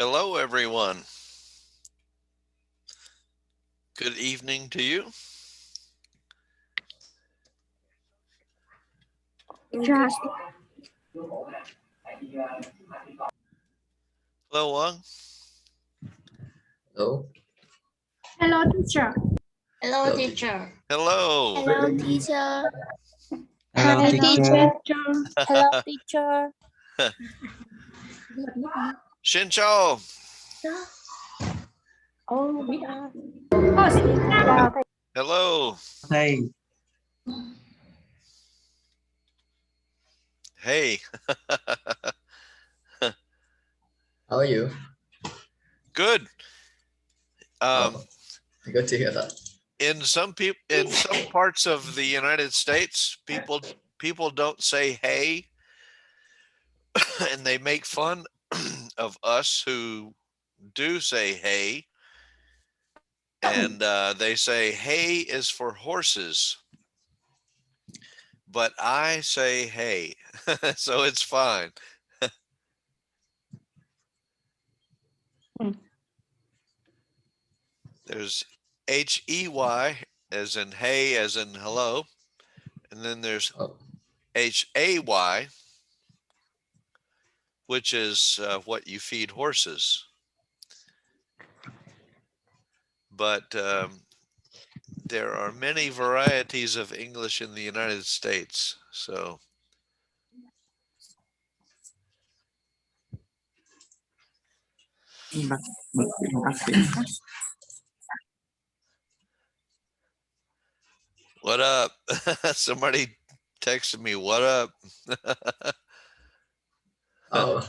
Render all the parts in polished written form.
Hello, everyone. Good evening to you. Just Hello, Wang. Hello. hello, teacher. Hello, teacher. Hello. Hello, teacher. Hello, Hi, teacher. Hello, teacher. Xin chào. Oh, xin chào thầy. Hello. Hey, Hey. How are you? Good. Good to hear that. In some parts of the United States, people don't say hey, and they make fun of us who do say hey, and they say hey is for horses, but I say hey, so it's fine. There's H-E-Y as in hey, as in hello, and then there's Oh, H-A-Y, which is what you feed horses. But there are many varieties of English in the United States. So what up? Somebody texted me, what up? oh,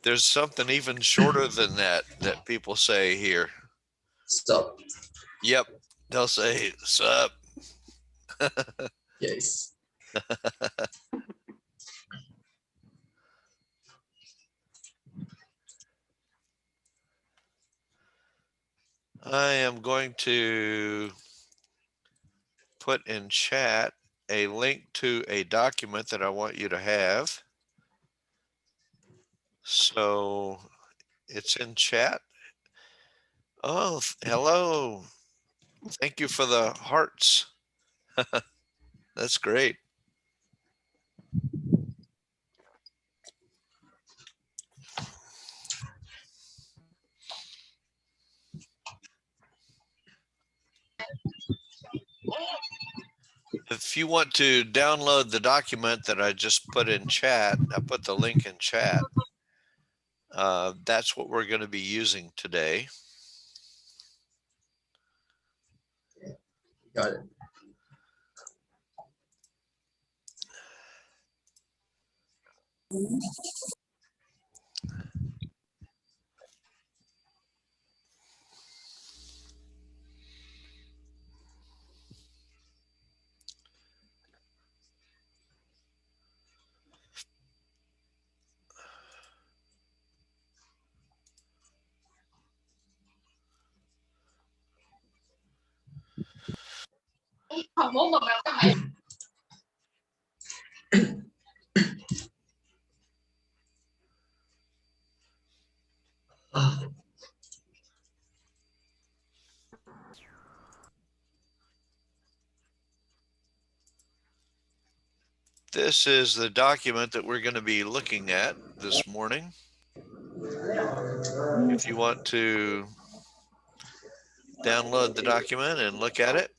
There's something even shorter than that people say here. stop. Yep. They'll say, sup. Yes. I am going to put in chat a link to a document that I want you to have. So it's in chat. Oh, hello. Thank you for the hearts. That's great. If you want to download the document that I just put in chat, I put the link in chat. That's what we're going to be using today. Got it. This is the document that we're going to be looking at this morning. If you want to download the document and look at it,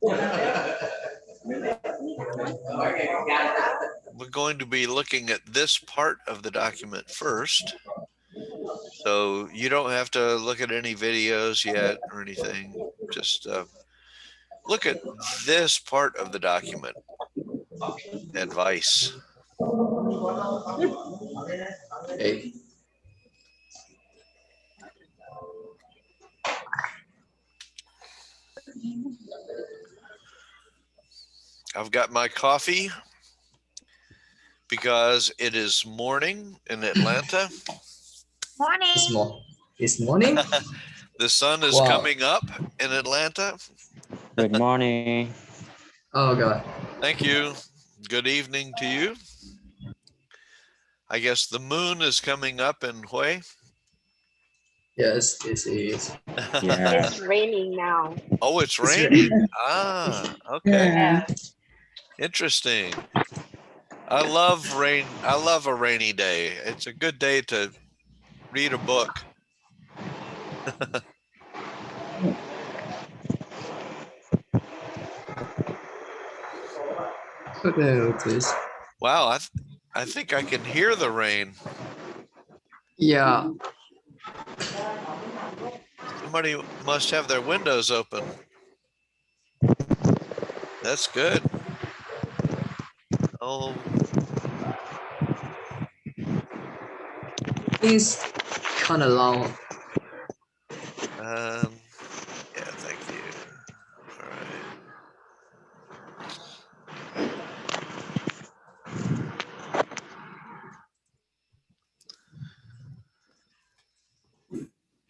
we're going to be looking at this part of the document first. So you don't have to look at any videos yet or anything. Just look at this part of the document. Advice. Okay. I've got my coffee because it is morning in Atlanta. Morning. It's morning? The sun is Wow. coming up in Atlanta. good morning. Oh, God. Thank you. Good evening to you. I guess the moon is coming up in Hue. Yes, this is. Yeah. It's raining now. Oh, it's It's raining. Ah, okay. Yeah. Interesting. I love rain. I love a rainy day. It's a good day to read a book. What the hell is this? Wow, I think I can hear the rain. Yeah, Somebody must have their windows open. That's good. Oh, it's kind of loud. yeah, thank you. All right.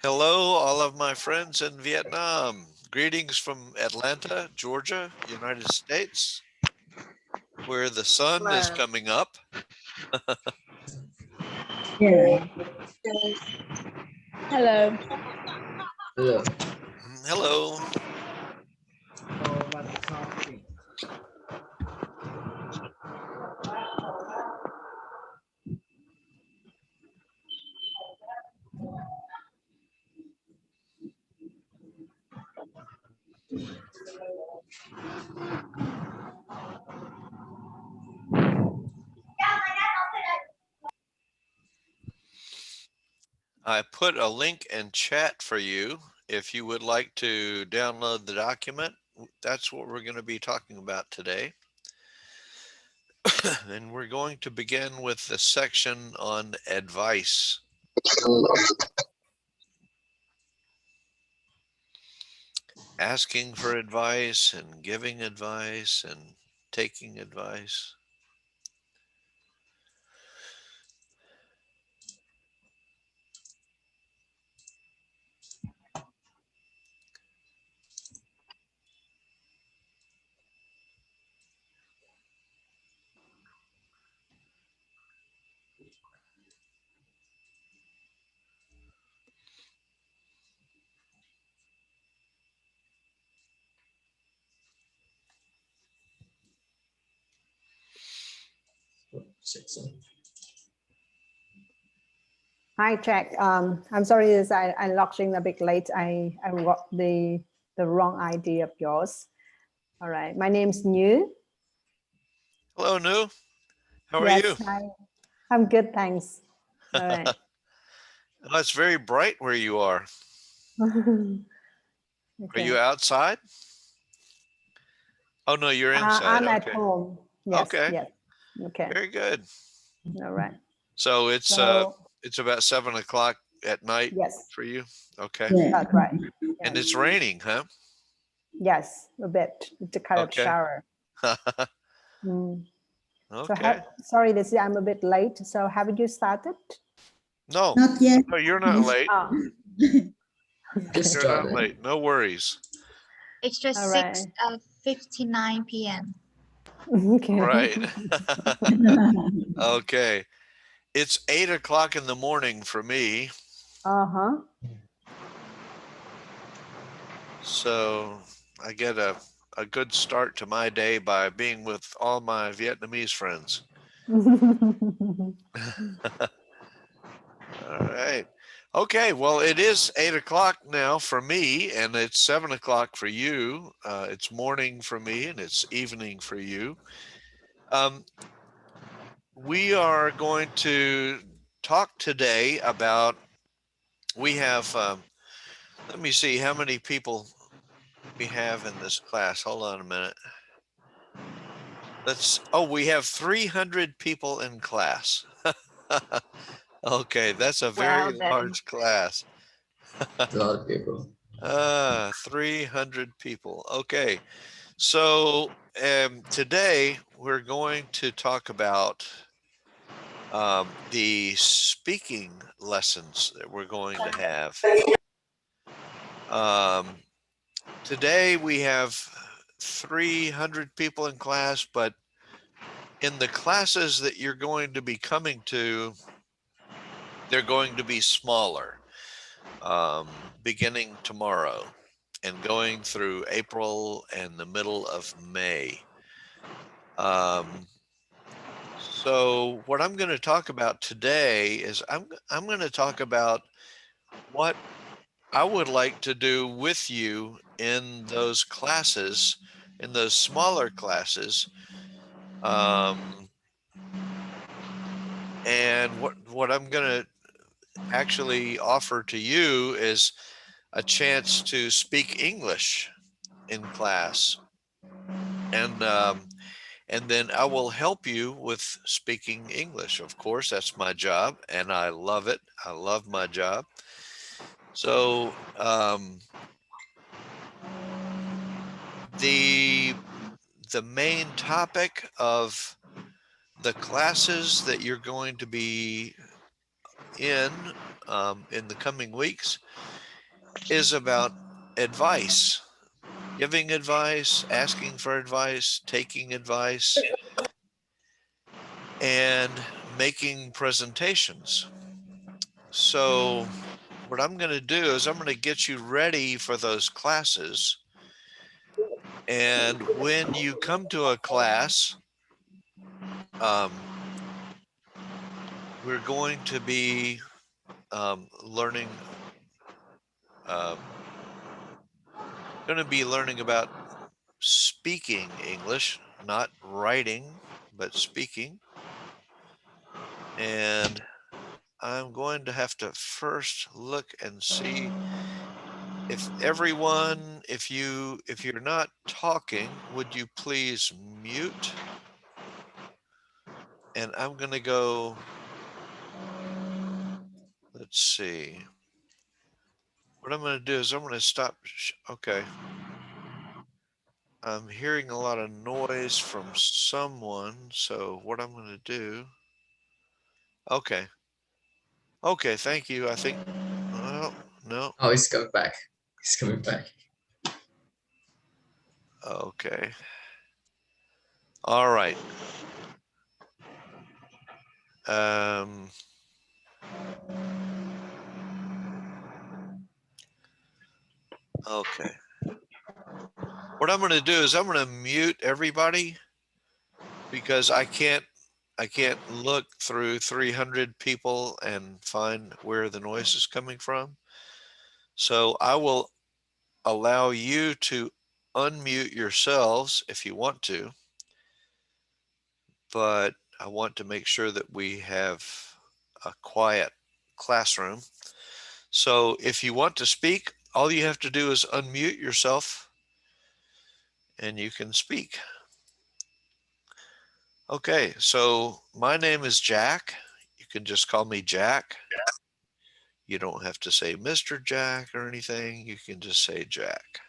Hello, all of my friends in Vietnam. Greetings from Atlanta, Georgia, United States, where the sun is Hello. coming up. Yeah. Hello. Hello. Hello. I put a link in chat for you if you would like to download the document. That's what we're going to be talking about today. And we're going to begin with the section on advice. Asking for advice and giving advice and taking advice. Section. Hi, Jack. I'm sorry, I logged in a bit late. I got the wrong ID of yours. All right. My name's Như. Hello, New. How are you? Yes, hi. I'm good, thanks. All right. Oh, it's very bright where you are. Are you Okay. outside? Oh, no, you're inside. I'm at Okay. home. Yes, Okay. yes. Okay. Very good. All right. So it's So, about 7 o'clock at night yes, for you. Okay. that's right. And Yes. it's raining, huh? Yes, a bit. It's a kind of Okay. shower. Mm. So, Okay. sorry, this I'm a bit late. So, haven't you started? No, Not yet. no, you're not late. Oh, Just You're not started. late. No worries. It's just all right. 6:59 p.m. Okay. Right. Okay. It's 8 o'clock in the morning for me. Uh-huh. So I get a good start to my day by being with all my Vietnamese friends. All right. Okay. Well, it is 8 o'clock now for me, and it's 7 o'clock for you. It's morning for me, and it's evening for you. We are going to talk today about. We have. Let me see how many people we have in this class. Hold on a minute. We have 300 people in class. Okay, that's a very Well, then. large class. A lot of people. 300 people. Okay, so today we're going to talk about the speaking lessons that we're going to have. Today we have 300 people in class, but in the classes that you're going to be coming to, they're going to be smaller, beginning tomorrow and going through April and the middle of May. So what I'm going to talk about today is I'm going to talk about what I would like to do with you in those classes, in those smaller classes. And what I'm going to actually offer to you is a chance to speak English in class. And then I will help you with speaking English. Of course, that's my job, and I love it. I love my job. So the main topic of the classes that you're going to be in the coming weeks is about advice, giving advice, asking for advice, taking advice, and making presentations. So what I'm going to do is I'm going to get you ready for those classes. And when you come to a class, we're going to be learning about speaking English, not writing, but speaking. And I'm going to have to first look and see if everyone, if you're not talking, would you please mute? And I'm going to go, let's see. What I'm going to do is I'm going to stop. Okay. I'm hearing a lot of noise from someone. So what I'm going to do. Okay. Okay. Thank you. I think, well, no. Oh, he's coming back. He's coming back. Okay. All right. Okay. What I'm going to do is I'm going to mute everybody because I can't look through 300 people and find where the noise is coming from. So I will allow you to unmute yourselves if you want to, but I want to make sure that we have a quiet classroom. So if you want to speak, all you have to do is unmute yourself and you can speak. Okay, so my name is Jack. You can just call me Jack. You don't have to say Mr. Jack or anything. You can just say Jack.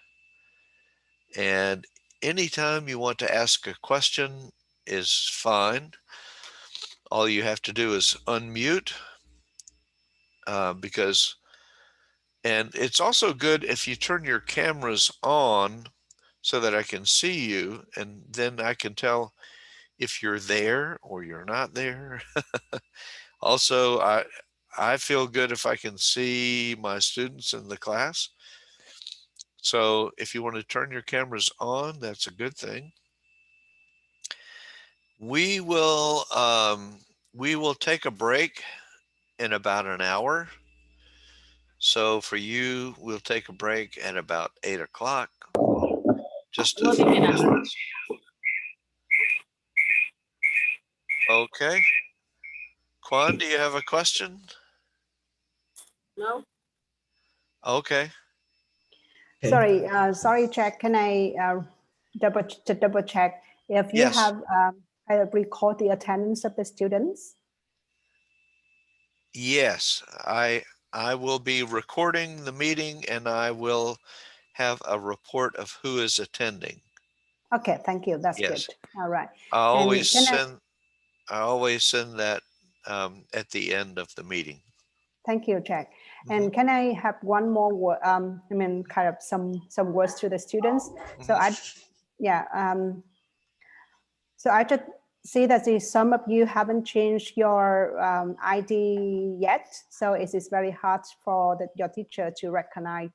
And anytime you want to ask a question is fine. All you have to do is unmute and it's also good if you turn your cameras on so that I can see you and then I can tell if you're there or you're not there. Also, I feel good if I can see my students in the class. So if you want to turn your cameras on, that's a good thing. We will take a break in about an hour. So for you, we'll take a break at about 8 o'clock. Okay. Quan, do you have a question? No. Okay. Okay. Sorry, Jack. Can I double check if you Yes. have record the attendance of the students? Yes, I will be recording the meeting and I will have a report of who is attending. Okay, thank you. That's Yes. good. All right. I always can send that at the end of the meeting. Thank you, Jack. And can I have one more word? I mean, kind of some words to the students. So I just see that some of you haven't changed your ID yet, so it is very hard for your teacher to recognize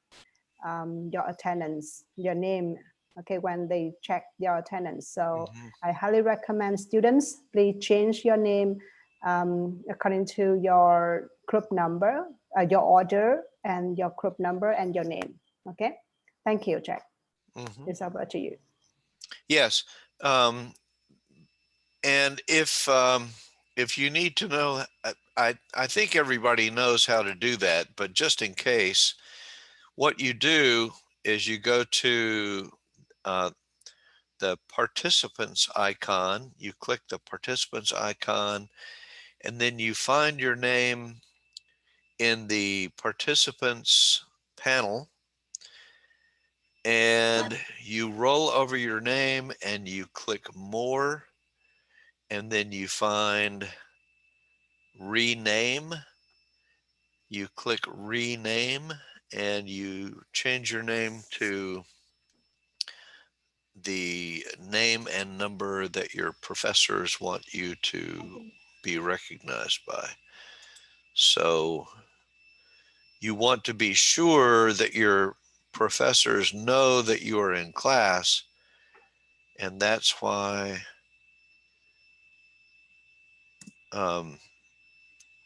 your attendance, your name, okay, when they check your attendance. So I highly recommend students, please change your name according to your group number, your order, and your group number and your name. Okay, thank you, Jack. It's over to you. Yes. And if you need to know, I think everybody knows how to do that, but just in case, what you do is you go to the participants icon, you click the participants icon, and then you find your name in the participants panel, and you roll over your name and you click more, and then you find rename. You click rename and you change your name to the name and number that your professors want you to be recognized by. So you want to be sure that your professors know that you are in class, and that's why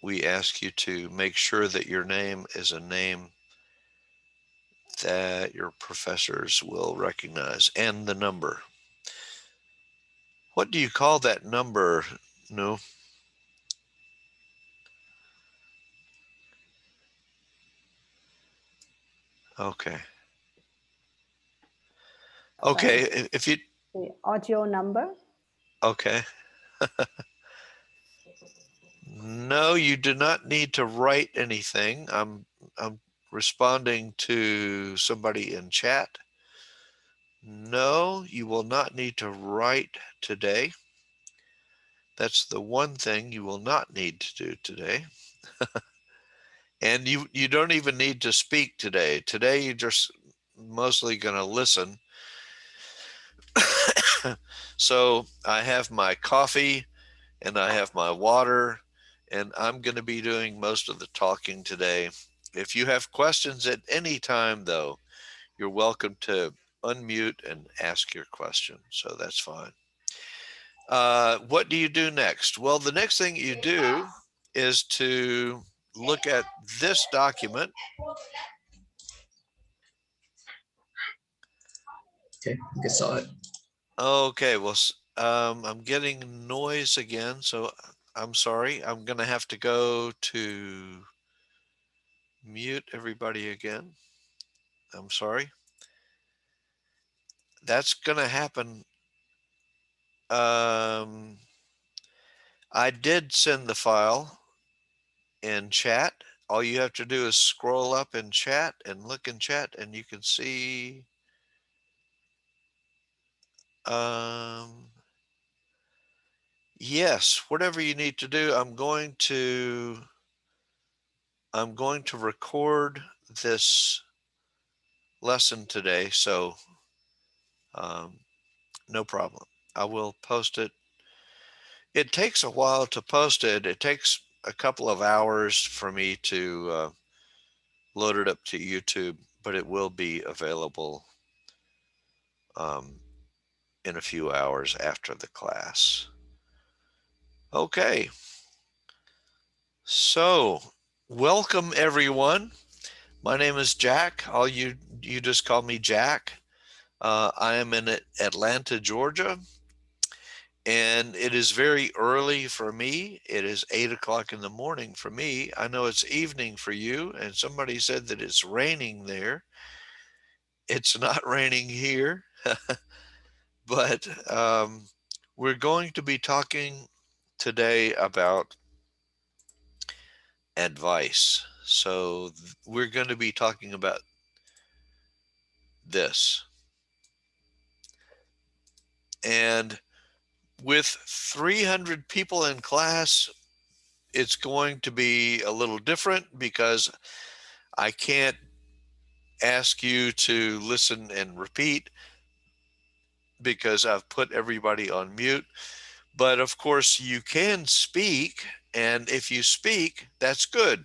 we ask you to make sure that your name is a name that your professors will recognize, and the number. What do you call that number, Nu? Okay. Okay, if you, The audio number. okay. No, you do not need to write anything. I'm responding to somebody in chat. No, you will not need to write today. That's the one thing you will not need to do today. And you don't even need to speak today. Today you're just mostly going to listen. So I have my coffee and I have my water, and I'm going to be doing most of the talking today. If you have questions at any time, though, you're welcome to unmute and ask your question. So that's fine. What do you do next? Well, the next thing you do is to look at this document. Okay, I guess saw it. Okay, well, I'm getting noise again, so I'm sorry. I'm going to have to go to mute everybody again. I'm sorry. That's going to happen. I did send the file in chat. All you have to do is scroll up in chat and look in chat, and you can see yes, whatever you need to do. I'm going to record this lesson today, so no problem. I will post it. It takes a while to post it. It takes a couple of hours for me to load it up to YouTube, but it will be available in a few hours after the class. Okay. So, welcome everyone. My name is Jack. All you just call me Jack. I am in Atlanta, Georgia, and it is very early for me. It is 8 o'clock in the morning for me. I know it's evening for you, and somebody said that it's raining there. It's not raining here, but we're going to be talking today about advice. So we're going to be talking about this. And with 300 people in class, it's going to be a little different because I can't ask you to listen and repeat because I've put everybody on mute. But of course, you can speak, and if you speak, that's good.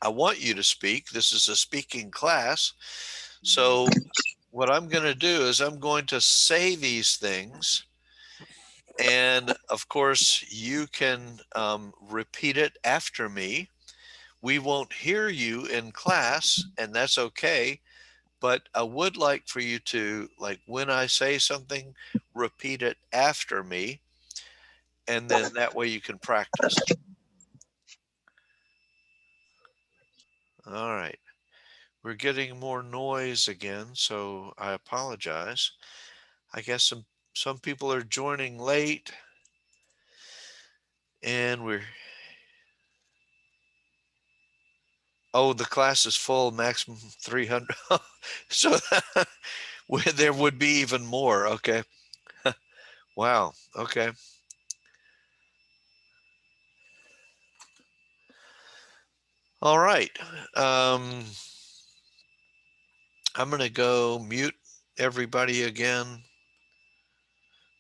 I want you to speak. This is a speaking class. So, what I'm going to do is I'm going to say these things. And of course, you can repeat it after me. We won't hear you in class, and that's okay. But I would like for you to, like, when I say something, repeat it after me. And then that way you can practice. All right. We're getting more noise again, so I apologize. I guess some people are joining late, and the class is full, maximum 300. So there would be even more. Okay. Wow. Okay. All right. I'm going to go mute everybody again,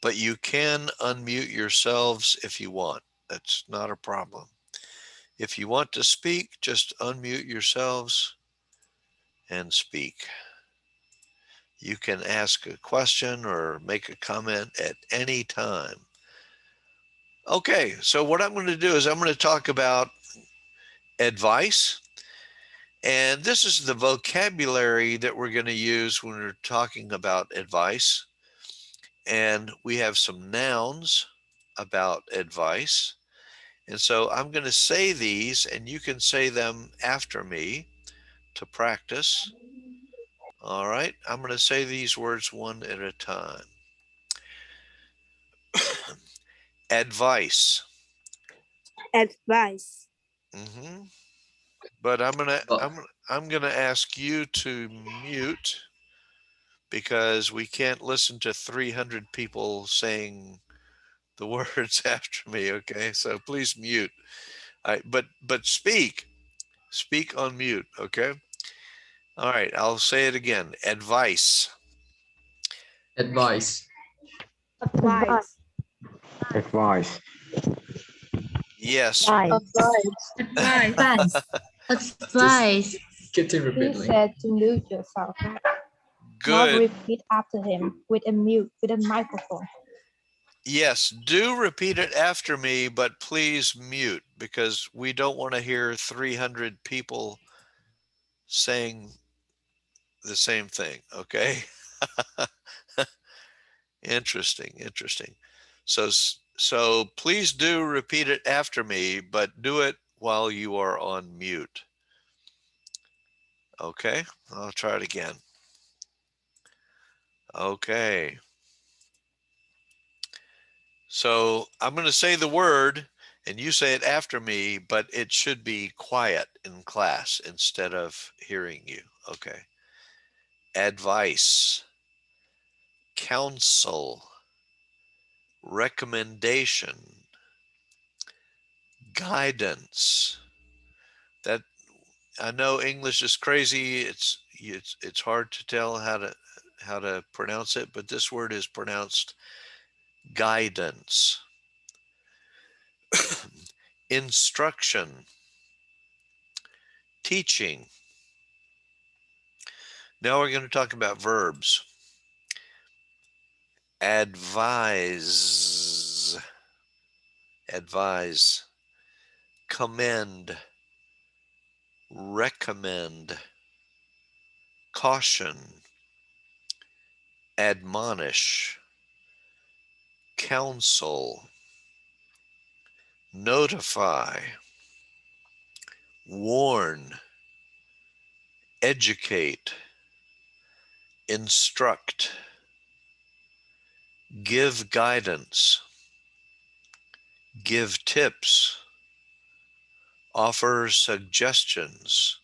but you can unmute yourselves if you want. That's not a problem. If you want to speak, just unmute yourselves and speak. You can ask a question or make a comment at any time. Okay, so what I'm going to do is I'm going to talk about advice. And this is the vocabulary that we're going to use when we're talking about advice. And we have some nouns about advice. And so I'm going to say these, and you can say them after me to practice. All right, I'm going to say these words one at a time. Advice. Advice. Mm-hmm. But But I'm gonna ask you to mute because we can't listen to 300 people saying the words after me. Okay, so please mute. But speak on mute. Okay. All right, I'll say it again. Advice. advice. Advice. Advice. Yes. Advice. Advice. Just Advice. continue He repeatedly. said to mute yourself, not Good. repeat after him with a microphone. Yes, do repeat it after me, but please mute because we don't want to hear 300 people saying the same thing. Okay. Interesting. So please do repeat it after me, but do it while you are on mute. Okay, I'll try it again. Okay. So I'm going to say the word and you say it after me, but it should be quiet in class instead of hearing you. Okay. Advice, counsel, recommendation, guidance. That I know English is crazy. It's hard to tell how to pronounce it, but this word is pronounced guidance. Instruction, teaching. Now we're going to talk about verbs. Advise, commend, recommend, caution, admonish, counsel, notify, warn, educate, instruct, give guidance, give tips, offer suggestions,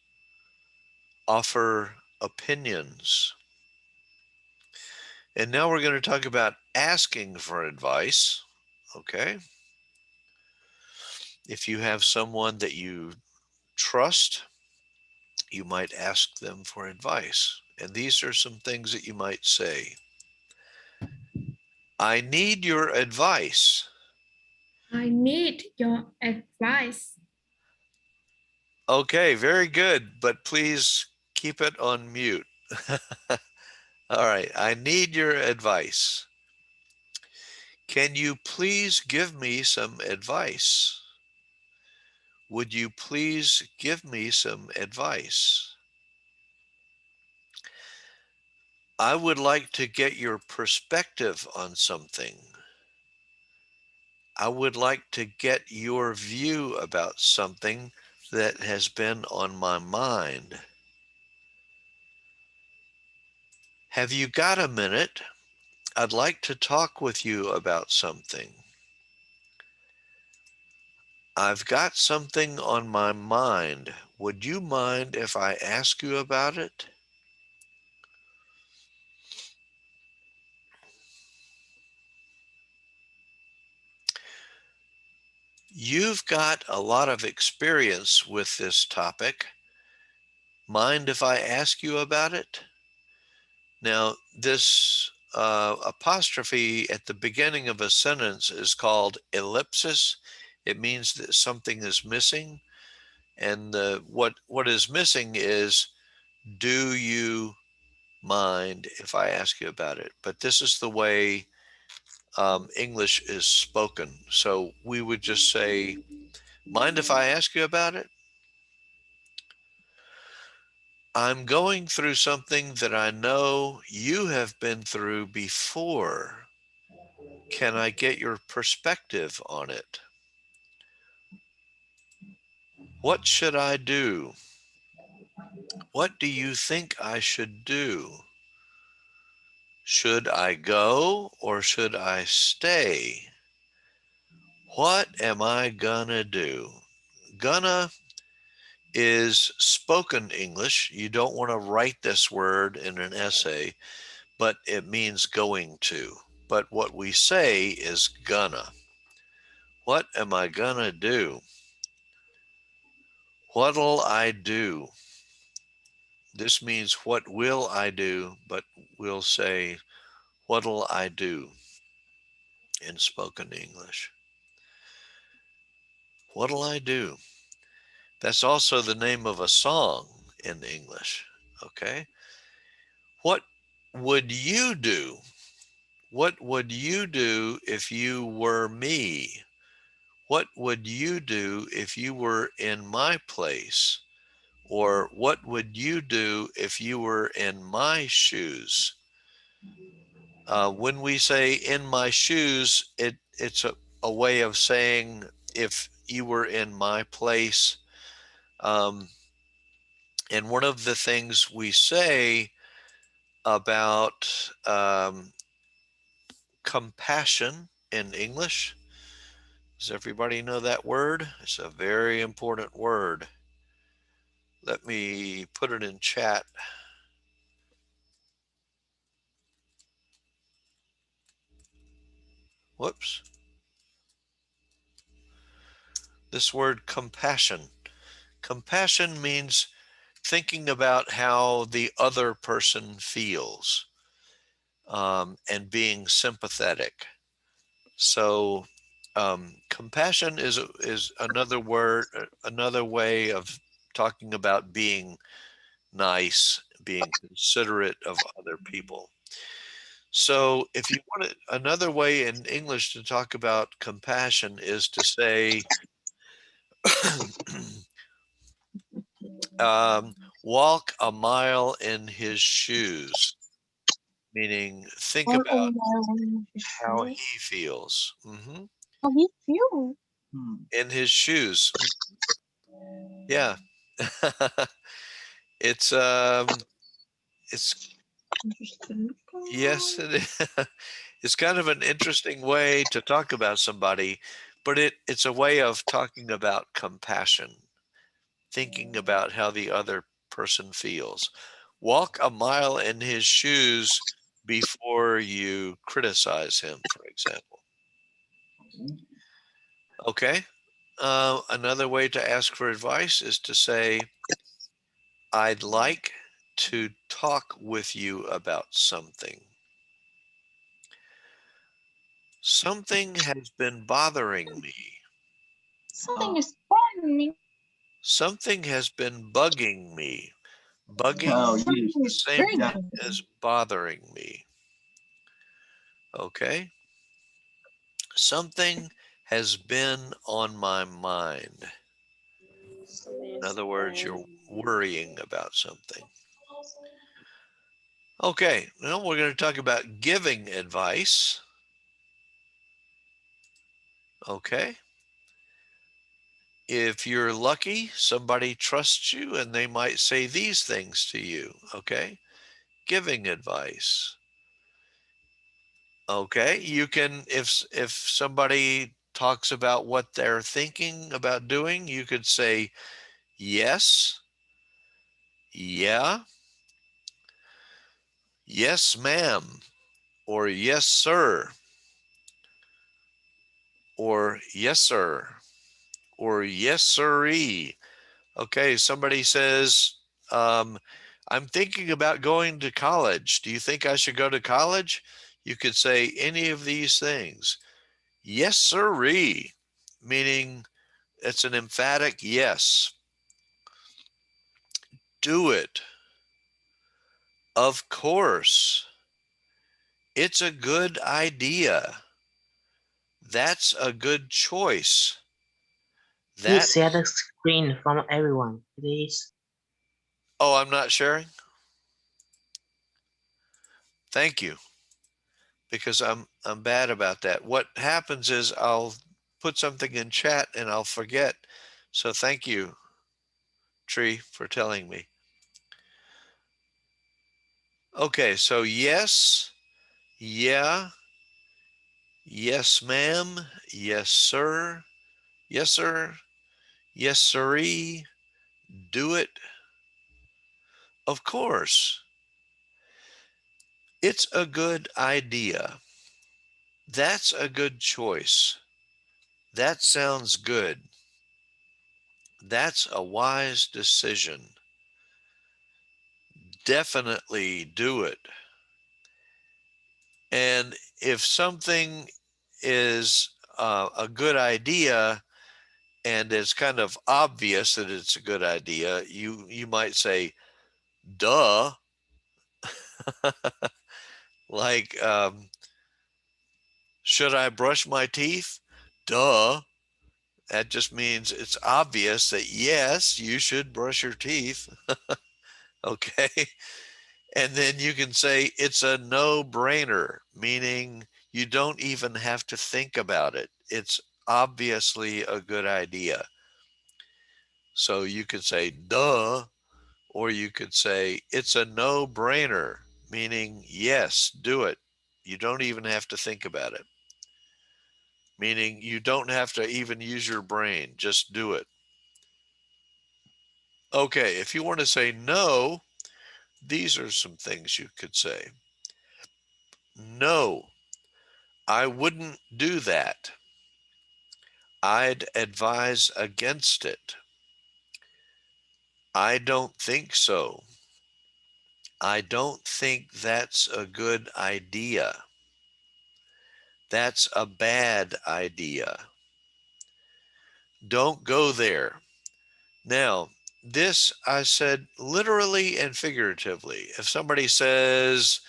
offer opinions. And now we're going to talk about asking for advice. Okay. If you have someone that you trust, you might ask them for advice. And these are some things that you might say. I need your advice. I need your advice. Okay, very good, but please keep it on mute. All right, I need your advice. Can you please give me some advice? Would you please give me some advice? I would like to get your perspective on something. I would like to get your view about something that has been on my mind. Have you got a minute? I'd like to talk with you about something. I've got something on my mind. Would you mind if I ask you about it? You've got a lot of experience with this topic. Mind if I ask you about it? Now, this apostrophe at the beginning of a sentence is called ellipsis. It means that something is missing. And what is missing is, do you mind if I ask you about it? But this is the way English is spoken. So we would just say, mind if I ask you about it? I'm going through something that I know you have been through before. Can I get your perspective on it? What should I do? What do you think I should do? Should I go or should I stay? What am I gonna do? Gonna is spoken English. You don't want to write this word in an essay, but it means going to. But what we say is gonna. What am I gonna do? What'll I do? This means what will I do, but we'll say what'll I do in spoken English. What'll I do? That's also the name of a song in English. Okay. What would you do? What would you do if you were me? What would you do if you were in my place? Or what would you do if you were in my shoes? When we say in my shoes, it's a way of saying if you were in my place. Um, and one of the things we say about compassion in English, does everybody know that word? It's a very important word. Let me put it in chat. Whoops. This word compassion. Compassion means thinking about how the other person feels and being sympathetic. So compassion is another word, another way of talking about being nice, being considerate of other people. So if you want it, another way in English to talk about compassion is to say, walk a mile in his shoes, meaning think All about around how you. he feels. How you feel? In his shoes. Yeah. it's it's Interesting. yes, it is. It's kind of an interesting way to talk about somebody, but it's a way of talking about compassion, thinking about how the other person feels. Walk a mile in his shoes before you criticize him, for example. Okay. Another way to ask for advice is to say, I'd like to talk with you about something. Something has been bothering me. Something is bothering me. Something has been bugging me. Bugging Oh, is Something the is same triggering thing me. as bothering me. Okay? Something has been on my mind. In other words, you're worrying about something. Okay, now we're going to talk about giving advice. Okay. If you're lucky, somebody trusts you and they might say these things to you. Okay. Giving advice. Okay. You can, if somebody talks about what they're thinking about doing, you could say yes, yeah, yes, ma'am, or yes, sir, or yes, sir, or yes, sirree. Okay, somebody says, I'm thinking about going to college. Do you think I should go to college? You could say any of these things. Yes, sirree, meaning it's an emphatic yes. Do it. Of course. It's a good idea. That's a good choice. Please That, share the screen from everyone, please. oh, I'm not sharing? Thank you. Because I'm bad about that. What happens is I'll put something in chat and I'll forget. So thank you, Tree, for telling me. Okay, so yes, yeah, yes, ma'am, yes, sir, yes, sir, yes, sirree, do it, of course. It's a good idea. That's a good choice. That sounds good. That's a wise decision. Definitely do it. And if something is a good idea and it's kind of obvious that it's a good idea, you might say, duh. Like, should I brush my teeth? Duh. That just means it's obvious that yes, you should brush your teeth. Okay. And then you can say it's a no-brainer, meaning you don't even have to think about it. It's obviously a good idea. So you could say duh, or you could say it's a no-brainer, meaning yes, do it. You don't even have to think about it. Meaning you don't have to even use your brain, just do it. Okay, if you want to say no, these are some things you could say. No, I wouldn't do that. I'd advise against it. I don't think so. I don't think that's a good idea. That's a bad idea. Don't go there. Now, this I said literally and figuratively. If somebody says,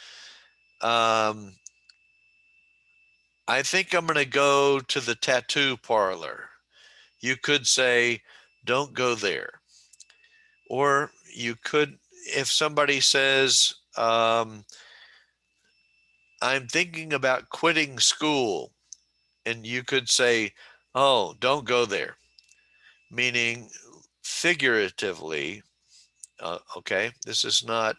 I think I'm going to go to the tattoo parlor, you could say, don't go there. Or you could, if somebody says, I'm thinking about quitting school, and you could say, oh, don't go there, meaning figuratively. Okay, this is not,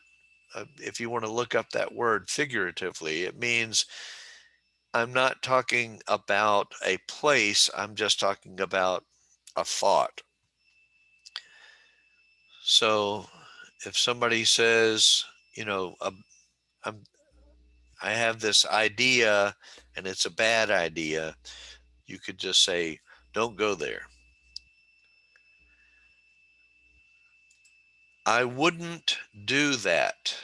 if you want to look up that word figuratively, it means I'm not talking about a place, I'm just talking about a thought. So if somebody says, you know, I'm, I have this idea and it's a bad idea, you could just say, don't go there. I wouldn't do that.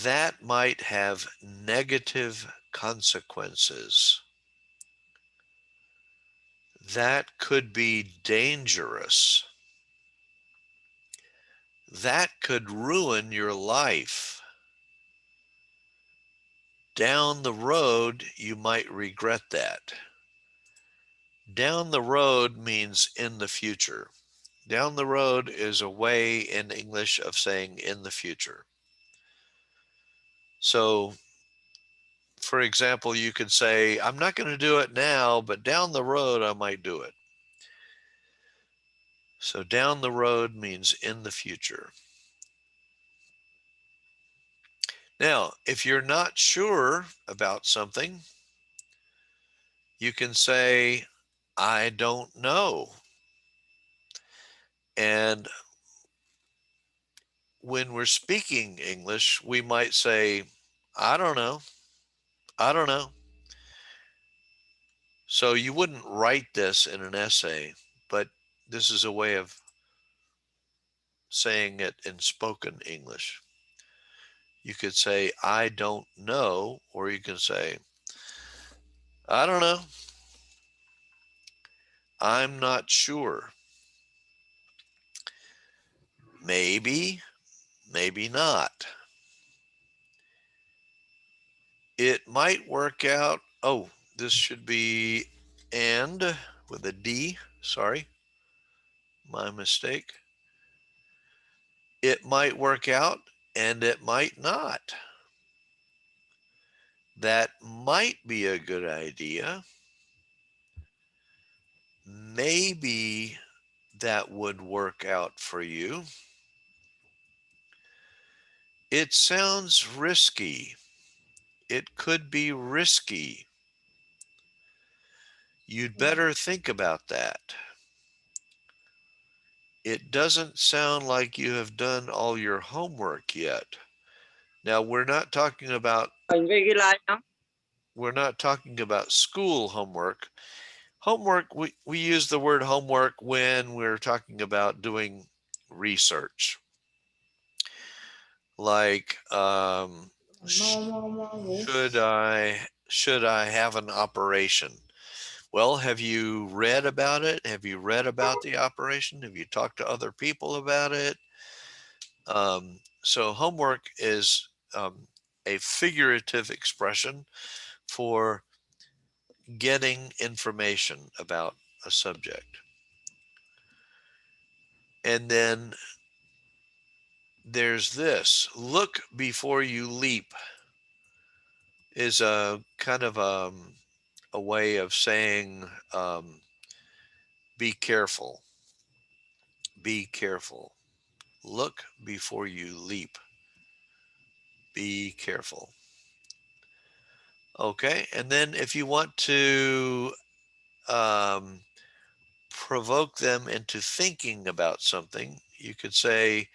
That might have negative consequences. That could be dangerous. That could ruin your life. Down the road, you might regret that. Down the road means in the future. Down the road is a way in English of saying in the future. So, for example, you could say, I'm not going to do it now, but down the road, I might do it. So, down the road means in the future. Now, if you're not sure about something, you can say, I don't know. And when we're speaking English, we might say, I don't know. I don't know. So you wouldn't write this in an essay, but this is a way of saying it in spoken English. You could say, I don't know, or you can say, I don't know. I'm not sure. Maybe, maybe not. It might work out. Oh, this should be and with a D. Sorry, my mistake. It might work out and it might not. That might be a good idea. Maybe that would work out for you. It sounds risky. It could be risky. You'd better think about that. It doesn't sound like you have done all your homework yet. Now, we're not talking about school homework. Homework, we use the word homework when we're talking about doing research. Like, should I have an operation? Well, have you read about it? Have you read about the operation? Have you talked to other people about it? So homework is a figurative expression for getting information about a subject. And then there's this, look before you leap, is a kind of a way of saying be careful. Be careful. Look before you leap. Be careful. Okay, and then if you want to um, provoke them into thinking about something, you could say,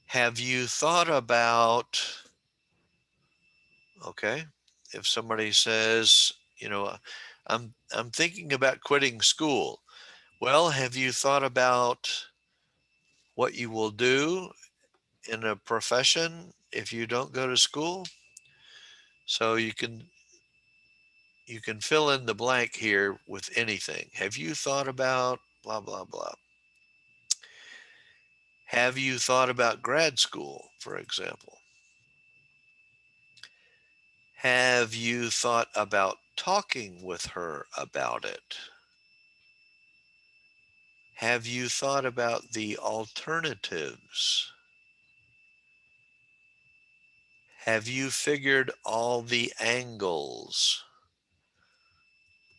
have you thought about, okay, if somebody says, I'm thinking about quitting school. Well, have you thought about what you will do in a profession if you don't go to school? So you can fill in the blank here with anything. Have you thought about blah, blah, blah? Have you thought about grad school, for example? Have you thought about talking with her about it? Have you thought about the alternatives? Have you figured all the angles?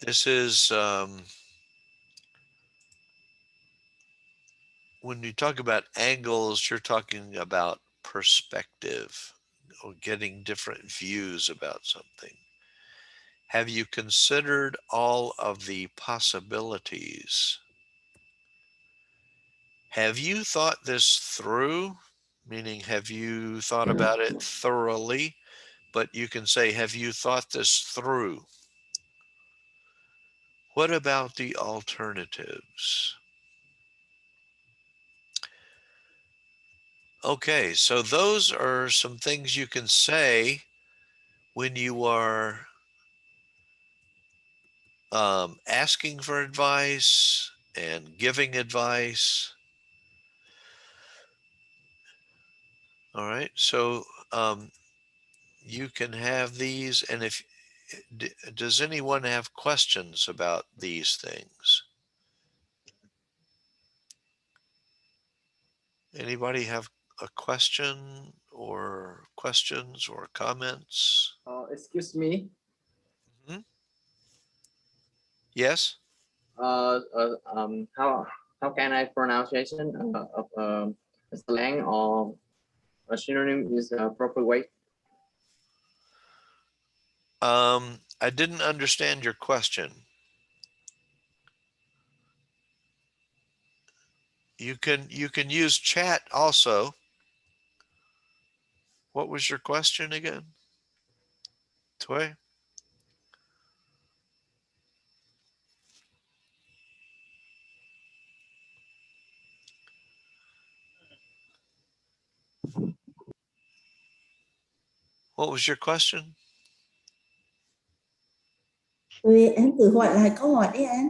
This is when you talk about angles, you're talking about perspective or getting different views about something. Have you considered all of the possibilities? Have you thought this through? Meaning, have you thought about it thoroughly? But you can say, have you thought this through? What about the alternatives? Okay, so those are some things you can say when you are asking for advice and giving advice. All right, so you can have these, and if does anyone have questions about these things? Anybody have a question or questions or comments? Excuse me. Mhm. Yes. How can I pronunciation of a slang or a synonym is a proper way? I didn't understand your question. You can use chat also. What was your question again? Toy? What was your question? Anh tự hỏi lại câu hỏi đi anh.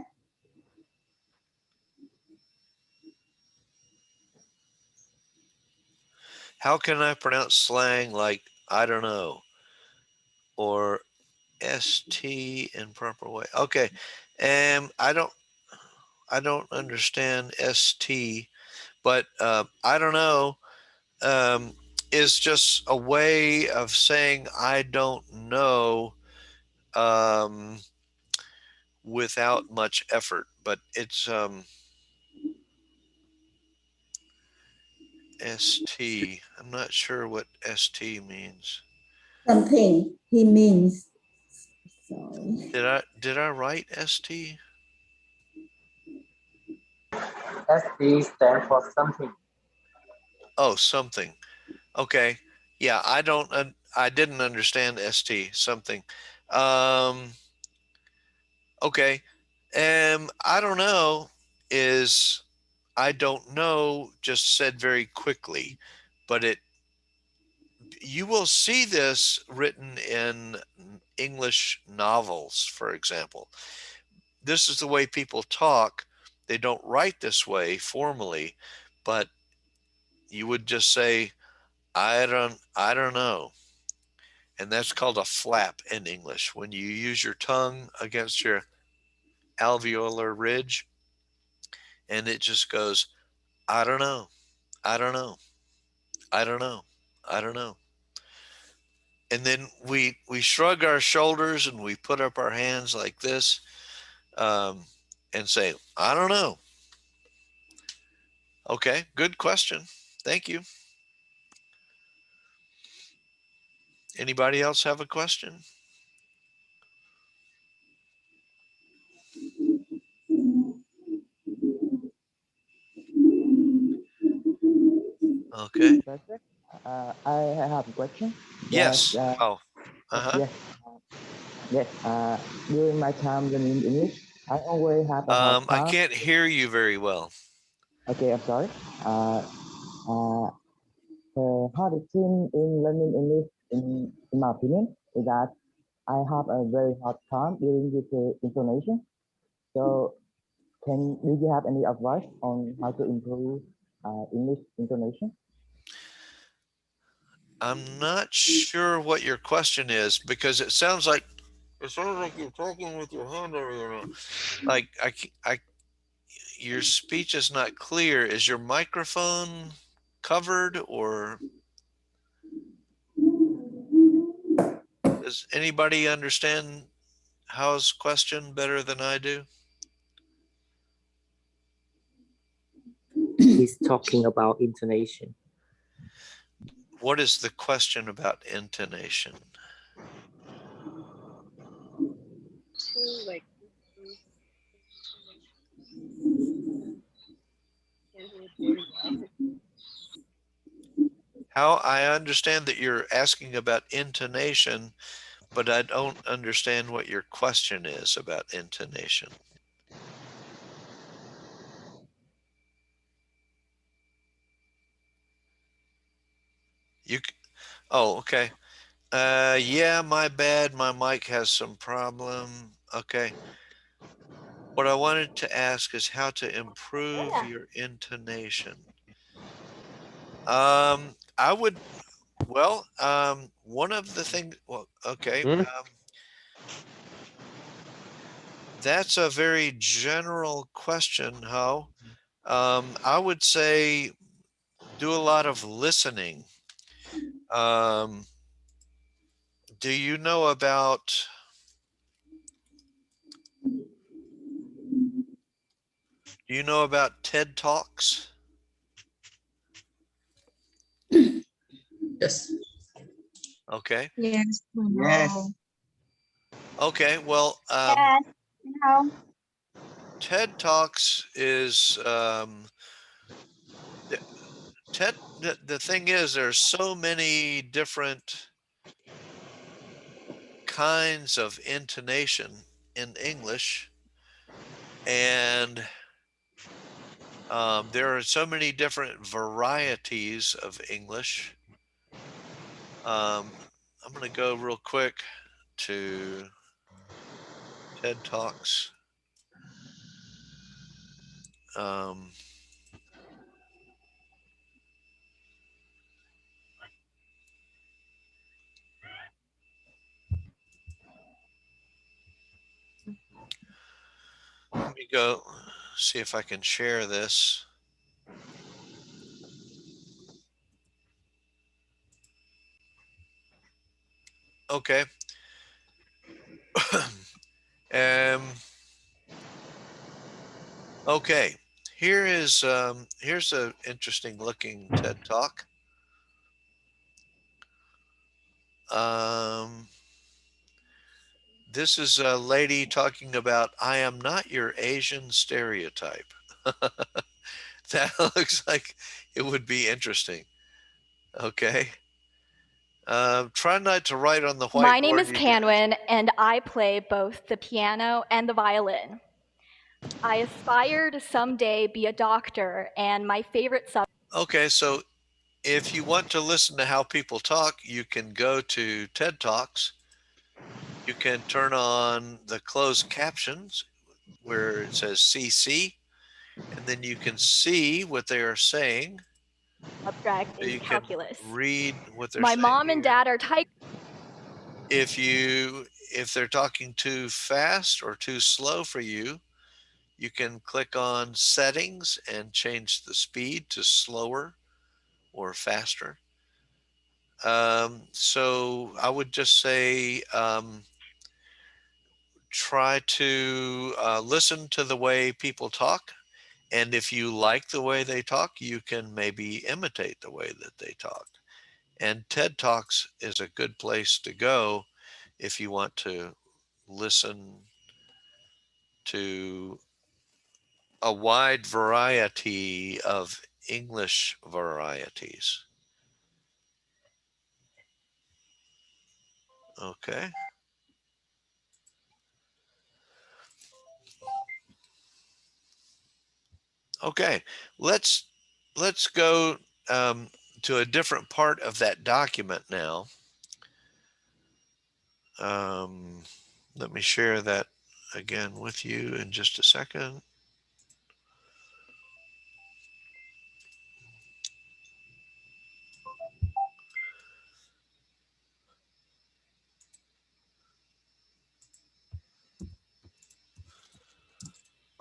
How can I pronounce slang like I don't know or ST in proper way? Okay. I don't understand ST, but I don't know is just a way of saying I don't know um, without much effort. But it's ST. I'm not sure what ST means. Something he means. Sorry. Did I write ST? ST stand for something. Oh, something. Okay. Yeah, I didn't understand ST something. Um okay. I don't know is I don't know just said very quickly, but you will see this written in English novels, for example. This is the way people talk. They don't write this way formally, but you would just say, I don't know. And that's called a flap in English. When you use your tongue against your alveolar ridge and it just goes, I don't know. I don't know. I don't know. I don't know. And then we shrug our shoulders and we put up our hands like this um, and say, I don't know. Okay, good question. Thank you. Anybody else have a question? Okay. I have a question. Yes. Oh. Uh-huh. Yes, yes. During my time learning English, I always have a hard I time. can't hear you very well. Okay, I'm sorry. Uh, the hardest thing in learning English, in my opinion, is that I have a very hard time dealing with the intonation. So, do you have any advice on how to improve English intonation? I'm not sure what your question is because it sounds like you're talking with your hand over your mouth. Like your speech is not clear. Is your microphone covered, or does anybody understand Hao's question better than I do? He's talking about intonation. What is the question about intonation? How I understand that you're asking about intonation, but I don't understand what your question is about intonation. You, oh, okay. Yeah, my bad. My mic has some problem. Okay. What I wanted to ask is how to improve your intonation. I would, well, one of the things, well, okay, that's a very general question, Ho. I would say do a lot of listening. Um, do you know about TED Talks? Yes. Okay. Yes. Yes. Okay. Well, Yes. No. TED Talks is the- TED. The thing is, there's so many different kinds of intonation in English, and there are so many different varieties of English. I'm going to go real quick to TED Talks. Um, Let me go see if I can share this. Okay. um, okay. Here's a interesting looking TED Talk. This is a lady talking about I am not your Asian stereotype. That looks like it would be interesting. Okay. Try not to write on the whiteboard. My name is You can- Canwin, and I play both the piano and the violin. I aspire to someday be a doctor, and my favorite subject. Okay, so if you want to listen to how people talk, you can go to TED Talks. You can turn on the closed captions where it says CC, and then you can see what they are saying. Subject So is you can calculus. read what they're My saying. mom and dad are type. If they're talking too fast or too slow for you, you can click on settings and change the speed to slower or faster. So I would just say try to listen to the way people talk. And if you like the way they talk, you can maybe imitate the way that they talk. And TED Talks is a good place to go if you want to listen to a wide variety of English varieties. Okay. Okay. Let's go to a different part of that document now. Let me share that again with you in just a second.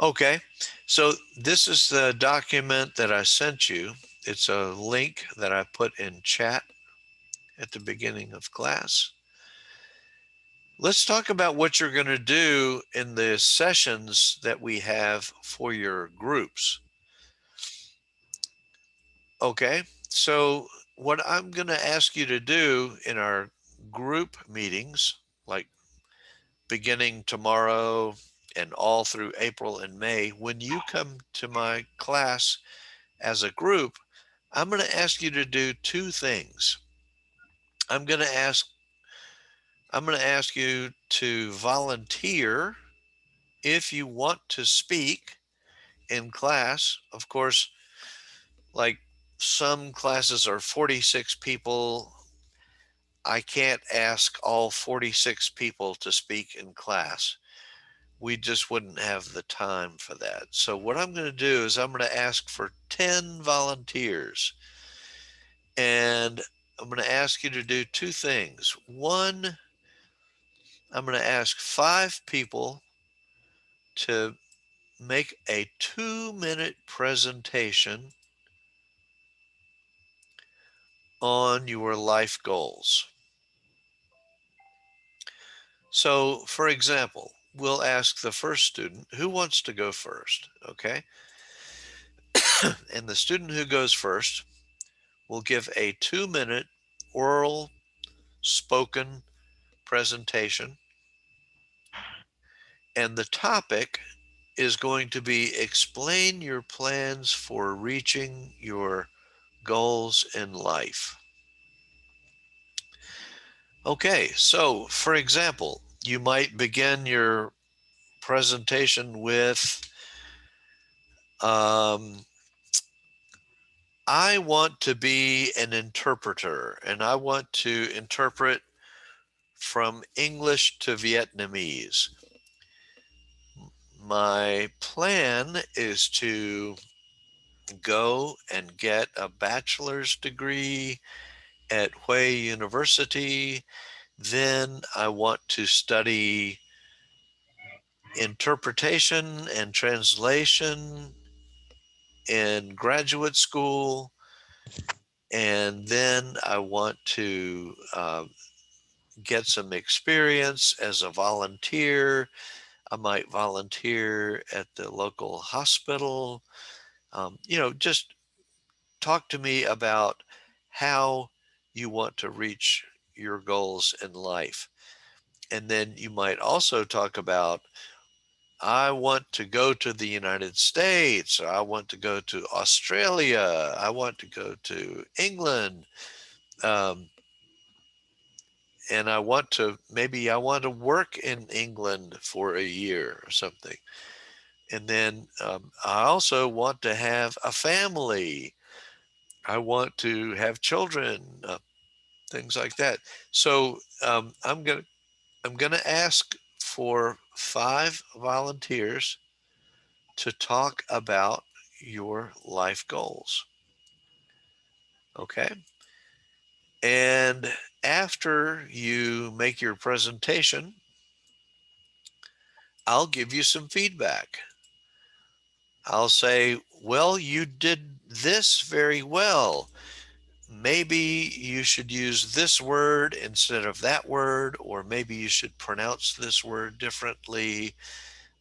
Okay, so this is the document that I sent you. It's a link that I put in chat at the beginning of class. Let's talk about what you're going to do in the sessions that we have for your groups. Okay, so what I'm going to ask you to do in our group meetings, like beginning tomorrow and all through April and May, when you come to my class as a group, I'm going to ask you to do two things. I'm going to ask you to volunteer if you want to speak in class. Of course, like some classes are 46 people. I can't ask all 46 people to speak in class. we just wouldn't have the time for that. So what I'm going to do is I'm going to ask for 10 volunteers. And I'm going to ask you to do two things. One, I'm going to ask 5 people to make a 2-minute presentation on your life goals. So, for example, we'll ask the first student, who wants to go first? Okay. And the student who goes first will give a 2-minute oral spoken presentation. And the topic is going to be explain your plans for reaching your goals in life. Okay, so for example, you might begin your presentation with, I want to be an interpreter and I want to interpret from English to Vietnamese. My plan is to go and get a bachelor's degree at Hue University. Then I want to study interpretation and translation in graduate school. And then I want to get some experience as a volunteer. I might volunteer at the local hospital. Just talk to me about how you want to reach your goals in life. And then you might also talk about, I want to go to the United States, or I want to go to Australia, I want to go to England, and I want to work in England for a year or something. And then I also want to have a family. I want to have children, things like that. So I'm gonna ask for 5 volunteers to talk about your life goals. Okay. And after you make your presentation, I'll give you some feedback. I'll say, well, you did this very well. Maybe you should use this word instead of that word, or maybe you should pronounce this word differently.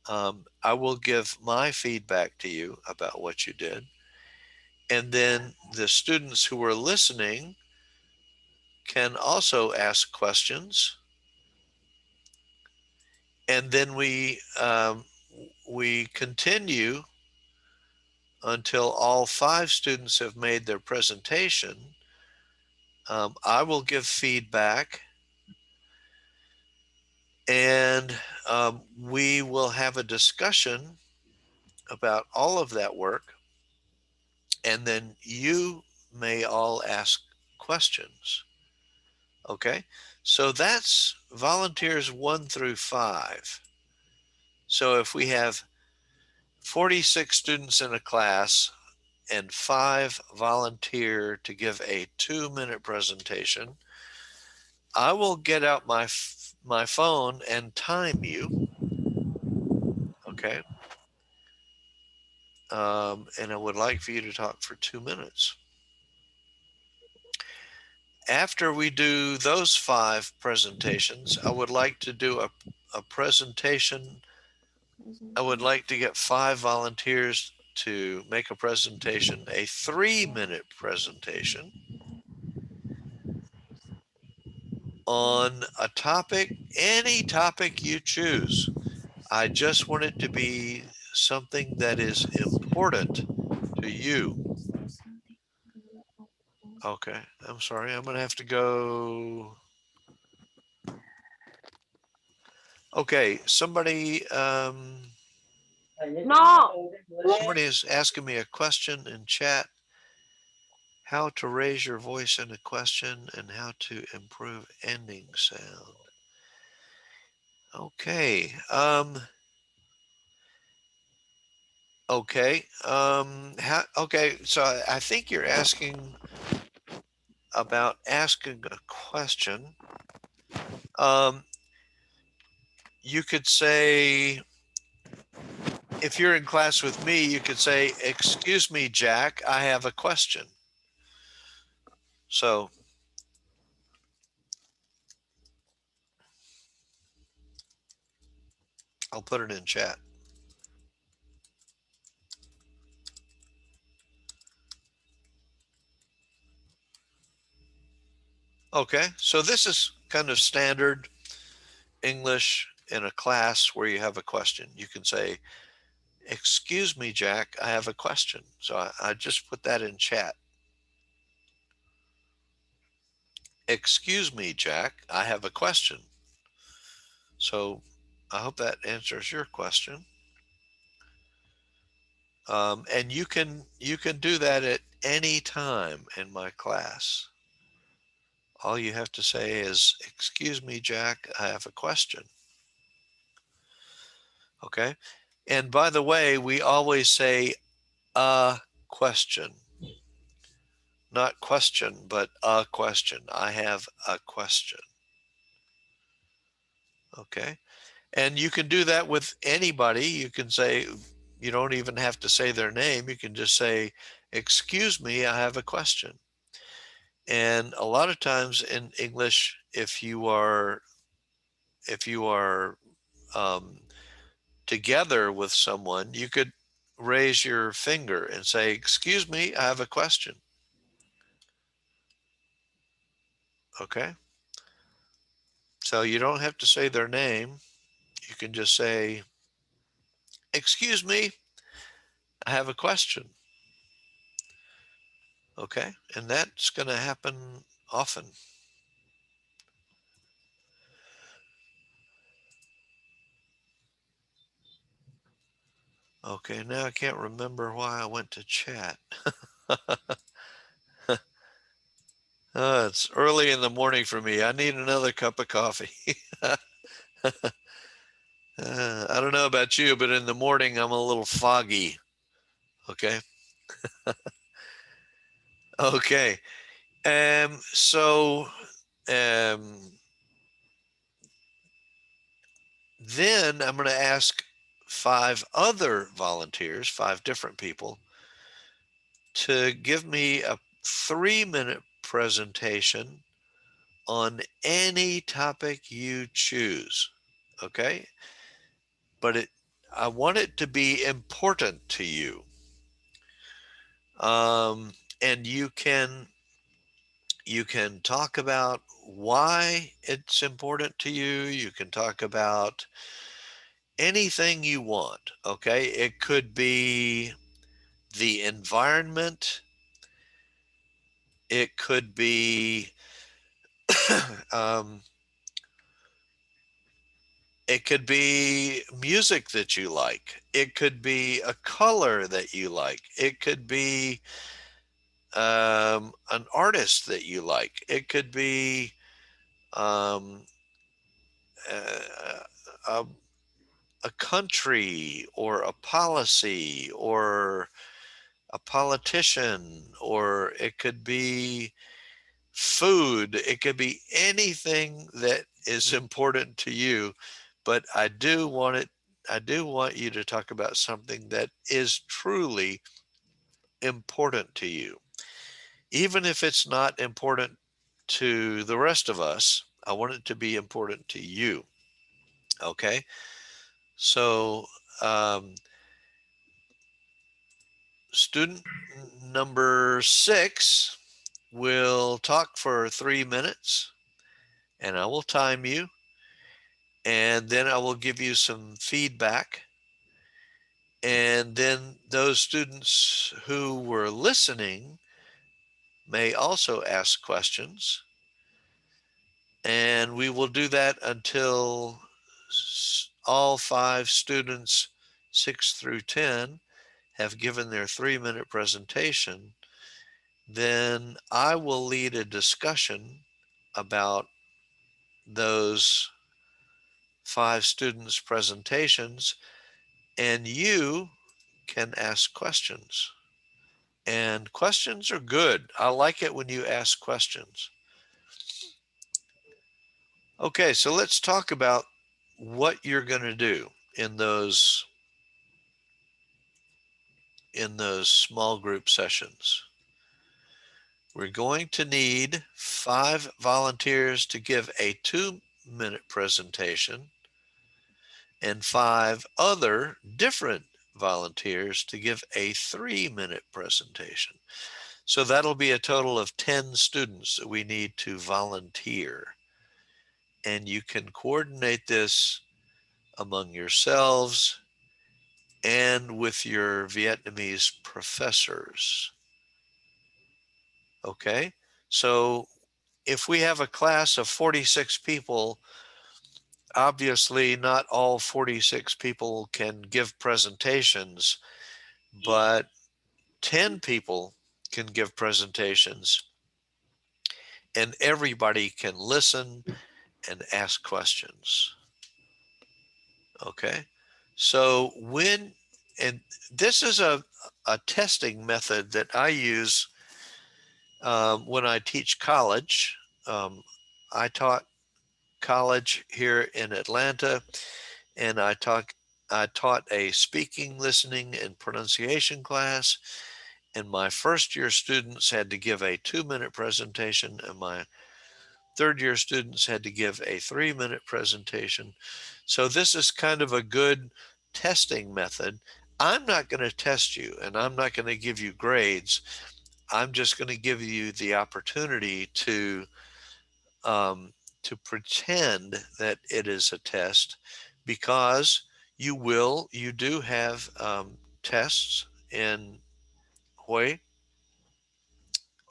I will give my feedback to you about what you did. And then the students who are listening can also ask questions. And then we continue until all 5 students have made their presentation. I will give feedback, and we will have a discussion about all of that work. And then you may all ask questions. Okay, so that's volunteers 1 through 5. So if we have 46 students in a class and 5 volunteer to give a 2-minute presentation, I will get out my phone and time you. Okay. And I would like for you to talk for 2 minutes. After we do those 5 presentations, I would like to do a presentation. I would like to get 5 volunteers to make a presentation, a 3-minute presentation on a topic, any topic you choose. I just want it to be something that is important to you. Okay, I'm sorry. I'm going to have to go. Okay, somebody somebody is asking me a question in chat. How to raise your voice in a question and how to improve ending sound. Okay. Okay. Okay. So I think you're asking about asking a question. Um, you could say, if you're in class with me, you could say, "Excuse me, Jack, I have a question." So I'll put it in chat. Okay. So this is kind of standard English in a class where you have a question. You can say, "Excuse me, Jack, I have a question." So I just put that in chat. "Excuse me, Jack, I have a question." So I hope that answers your question. And you can do that at any time in my class. All you have to say is, "Excuse me, Jack, I have a question." Okay. And by the way, we always say a question, not question, but a question. I have a question. Okay. And you can do that with anybody. You can say, you don't even have to say their name. You can just say, "Excuse me, I have a question." And a lot of times in English, if you are um, together with someone, you could raise your finger and say, "Excuse me, I have a question." Okay. So you don't have to say their name. You can just say, "Excuse me, I have a question." Okay. And that's going to happen often. Okay. Now I can't remember why I went to chat. It's early in the morning for me. I need another cup of coffee. I don't know about you, but in the morning I'm a little foggy. Okay. Okay. So then I'm going to ask 5 other volunteers, 5 different people, to give me a 3-minute presentation on any topic you choose. Okay. But I want it to be important to you. And you can talk about why it's important to you. You can talk about anything you want. Okay. It could be the environment. It could be um, it could be music that you like. It could be a color that you like. It could be an artist that you like. It could be um, a, a country or a policy or a politician, or it could be food. It could be anything that is important to you. But I do want you to talk about something that is truly important to you. Even if it's not important to the rest of us, I want it to be important to you. Okay. So, student number 6 will talk for 3 minutes, and I will time you, and then I will give you some feedback. And then those students who were listening may also ask questions. And we will do that until all 5 students, 6 through 10, have given their 3-minute presentation. Then I will lead a discussion about those 5 students' presentations, and you can ask questions. And questions are good. I like it when you ask questions. Okay, so let's talk about what you're going to do in those small group sessions. We're going to need 5 volunteers to give a 2-minute presentation and 5 other different volunteers to give a 3-minute presentation. So that'll be a total of 10 students that we need to volunteer. And you can coordinate this among yourselves and with your Vietnamese professors. Okay, so if we have a class of 46 people, obviously not all 46 people can give presentations, but 10 people can give presentations and everybody can listen and ask questions. Okay, so and this is a testing method that I use when I teach college. I taught college here in Atlanta, and I taught a speaking, listening, and pronunciation class. And my first year students had to give a 2-minute presentation, and my third year students had to give a 3-minute presentation. So this is kind of a good testing method. I'm not going to test you, and I'm not going to give you grades. I'm just going to give you the opportunity to pretend that it is a test, because you do have tests in Hue,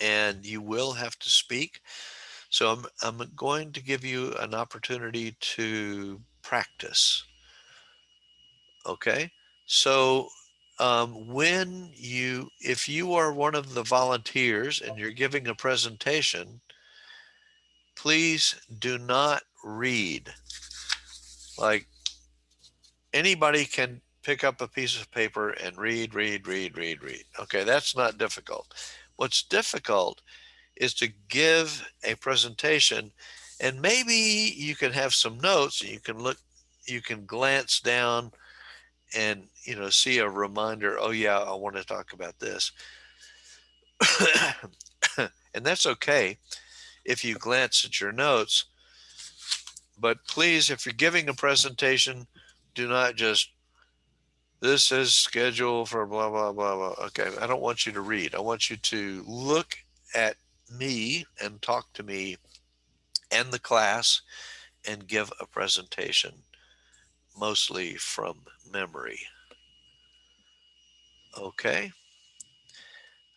and you will have to speak. So I'm going to give you an opportunity to practice. Okay, so if you are one of the volunteers and you're giving a presentation, please do not read. Like, anybody can pick up a piece of paper and read. Okay, that's not difficult. What's difficult is to give a presentation, and maybe you can have some notes and you can glance down and see a reminder, oh yeah, I want to talk about this. And that's okay if you glance at your notes, but please, if you're giving a presentation, do not just, this is scheduled for blah blah blah blah. Okay, I don't want you to read. I want you to look at me and talk to me and the class and give a presentation, mostly from memory. Okay.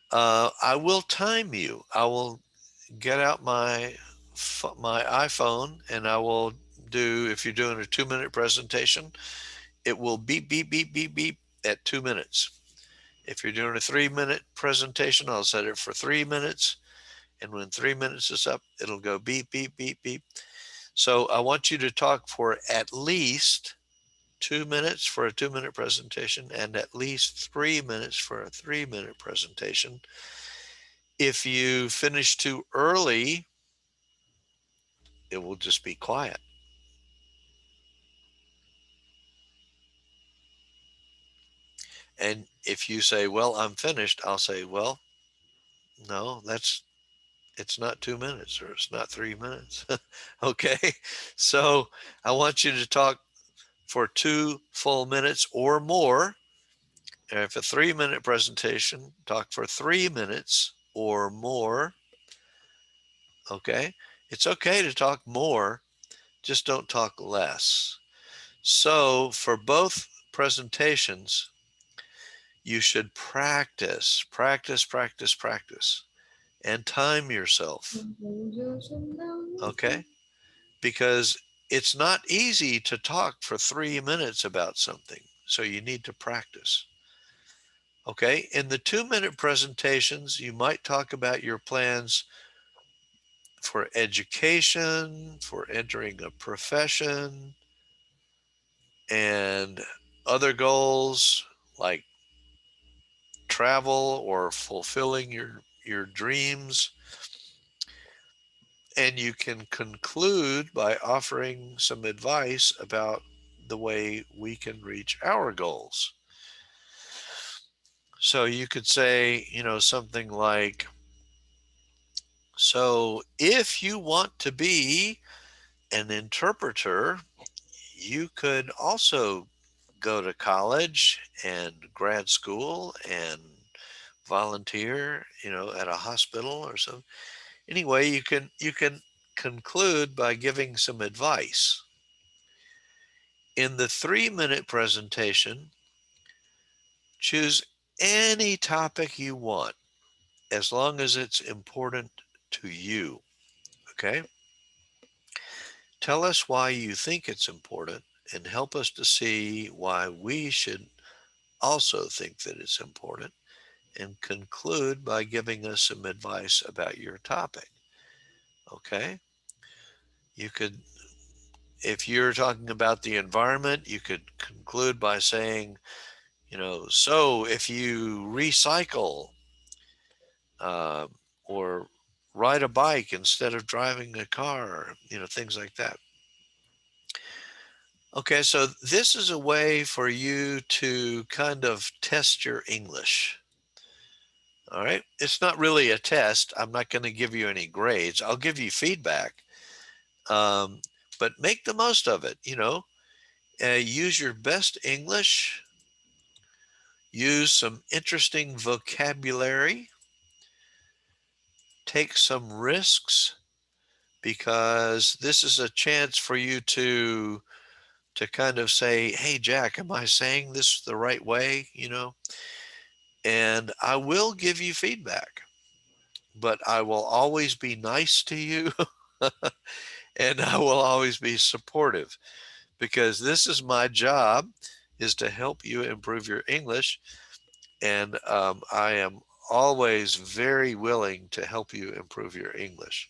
I will time you. I will get out my iPhone, and I will do, if you're doing a 2-minute presentation, it will beep, beep, beep, beep, beep at 2 minutes. If you're doing a 3-minute presentation, I'll set it for 3 minutes. And when 3 minutes is up, it'll go beep, beep, beep, beep. So I want you to talk for at least 2 minutes for a 2-minute presentation and at least 3 minutes for a 3-minute presentation. If you finish too early, it will just be quiet. And if you say, well, I'm finished, I'll say, well, no, it's not 2 minutes, or it's not 3 minutes. Okay. So I want you to talk for 2 full minutes or more. And if a 3-minute presentation, talk for 3 minutes or more. Okay. It's okay to talk more, just don't talk less. So for both presentations, you should practice, and time yourself. Okay? Because it's not easy to talk for 3 minutes about something. So you need to practice. Okay? In the 2-minute presentations, you might talk about your plans for education, for entering a profession, and other goals like travel or fulfilling your dreams. And you can conclude by offering some advice about the way we can reach our goals. So you could say, something like, so if you want to be an interpreter, you could also go to college and grad school and volunteer, at a hospital or something. Anyway, you can conclude by giving some advice. In the 3-minute presentation, choose any topic you want, as long as it's important to you. Okay? Tell us why you think it's important and help us to see why we should also think that it's important, and conclude by giving us some advice about your topic. Okay? You could, if you're talking about the environment, you could conclude by saying, so if you recycle, uh, or ride a bike instead of driving a car, things like that. Okay, so this is a way for you to kind of test your English. All right, it's not really a test. I'm not going to give you any grades. I'll give you feedback, but make the most of it. Use your best English. Use some interesting vocabulary. Take some risks, because this is a chance for you to kind of say, hey, Jack, am I saying this the right way? And I will give you feedback, but I will always be nice to you and I will always be supportive, because this is my job, is to help you improve your English. And I am always very willing to help you improve your English.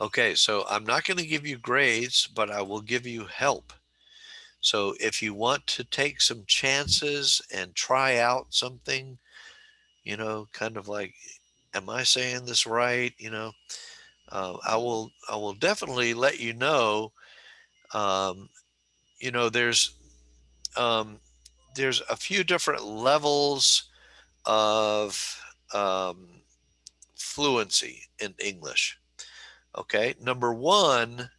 Okay, so I'm not going to give you grades, but I will give you help. So if you want to take some chances and try out something, kind of like, am I saying this right? I will definitely let you know. Um, you know, there's um, there's a few different levels of fluency in English. Okay, number one,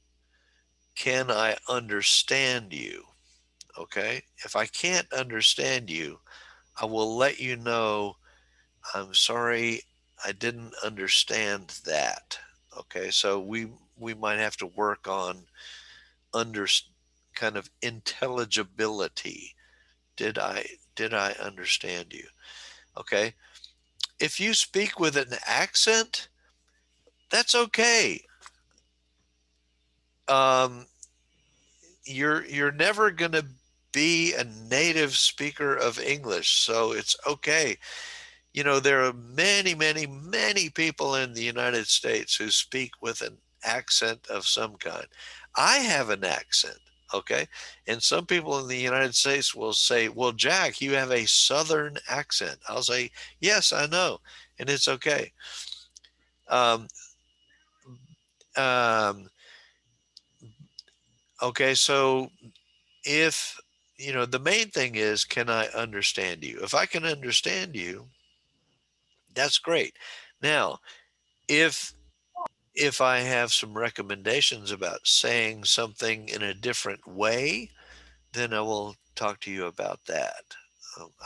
can I understand you? Okay, if I can't understand you, I will let you know, I'm sorry, I didn't understand that. Okay, so we might have to work on under kind of intelligibility. Did I understand you? Okay. If you speak with an accent, that's okay. Um, you're never going to be a native speaker of English, so it's okay. There are many, many, many people in the United States who speak with an accent of some kind. I have an accent, okay? And some people in the United States will say, well, Jack, you have a Southern accent. I'll say, yes, I know, and it's okay. Um, um, okay, so if, the main thing is, can I understand you? If I can understand you, that's great. Now, if I have some recommendations about saying something in a different way, then I will talk to you about that.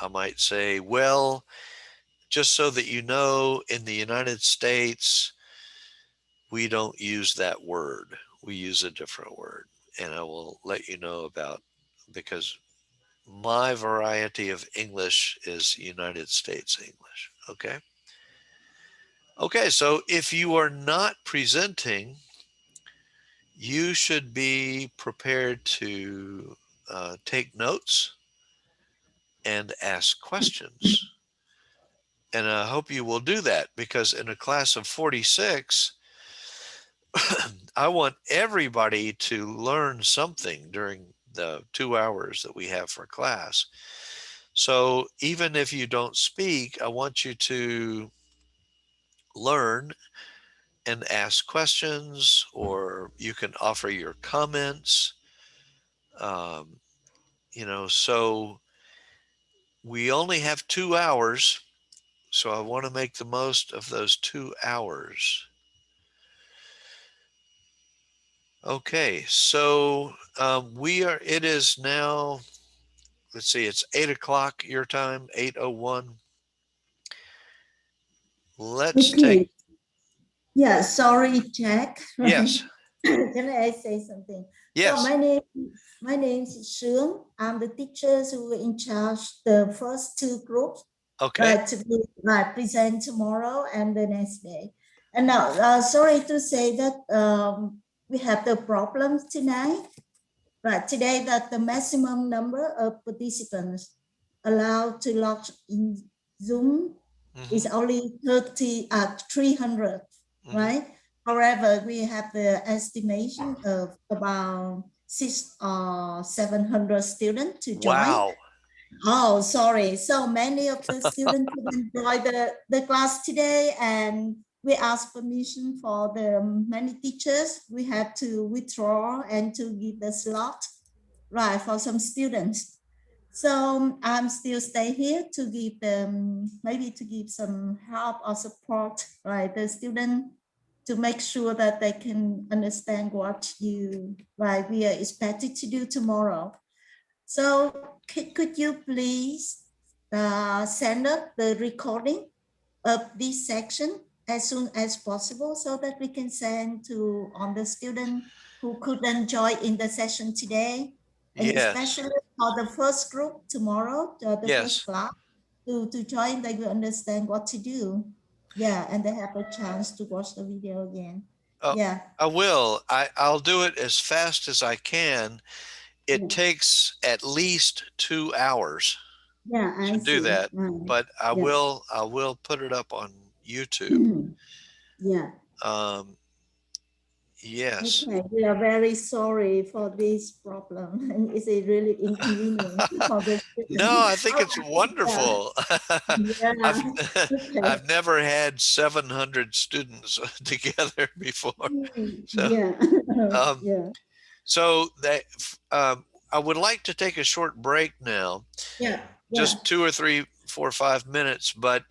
I might say, well, just so that you know, in the United States, we don't use that word. We use a different word. And I will let you know about, because my variety of English is United States English. Okay. Okay. So if you are not presenting, you should be prepared to take notes and ask questions. And I hope you will do that, because in a class of 46, I want everybody to learn something during the 2 hours that we have for class. So even if you don't speak, I want you to learn and ask questions, or you can offer your comments. Um, so we only have 2 hours, so I want to make the most of those 2 hours. Okay, so it is now, let's see, it's 8 o'clock your time, 8:01. Let's take, Okay. Yeah, sorry, Jack. Right. yes, Can I say something? So yes, my name is Sương. I'm the teachers who are in charge the first two groups, okay, right, to be right present tomorrow and the next day. And now, sorry to say that we have the problems tonight. Right, today that the maximum number of participants allowed to log in Zoom is hmm only 300, hmm right? However, we have the estimation of about 700 students to join. wow, Oh, sorry. So many of the students couldn't join the class today, and we asked permission for the many teachers. We had to withdraw and to give the slot, right, for some students. So I'm still stay here to give them, maybe to give some help or support, right, the student to make sure that they can understand what right, we are expected to do tomorrow. So could you please send up the recording of this section as soon as possible so that we can send to on the student who couldn't join in the session today, and yes, especially for the first group tomorrow, the first yes. class, to join, they will understand what to do. Yeah, and they have a chance to watch the video again. Oh, Yeah. I will. I'll do it as fast as I can. It Yeah, takes at least 2 hours yeah, to I do see. that, Right. but I Yeah. will put it up on YouTube. Yeah. Um, yes. Okay, we are very sorry for this problem, and it's a really inconvenient for the No, student. I think All it's right, yeah, wonderful. I've yeah, okay. I've never had 700 students together before. So Yeah, um, yeah, so that I would like to take a short break now, yeah, yeah, just 2 or 3, 4, 5 minutes. But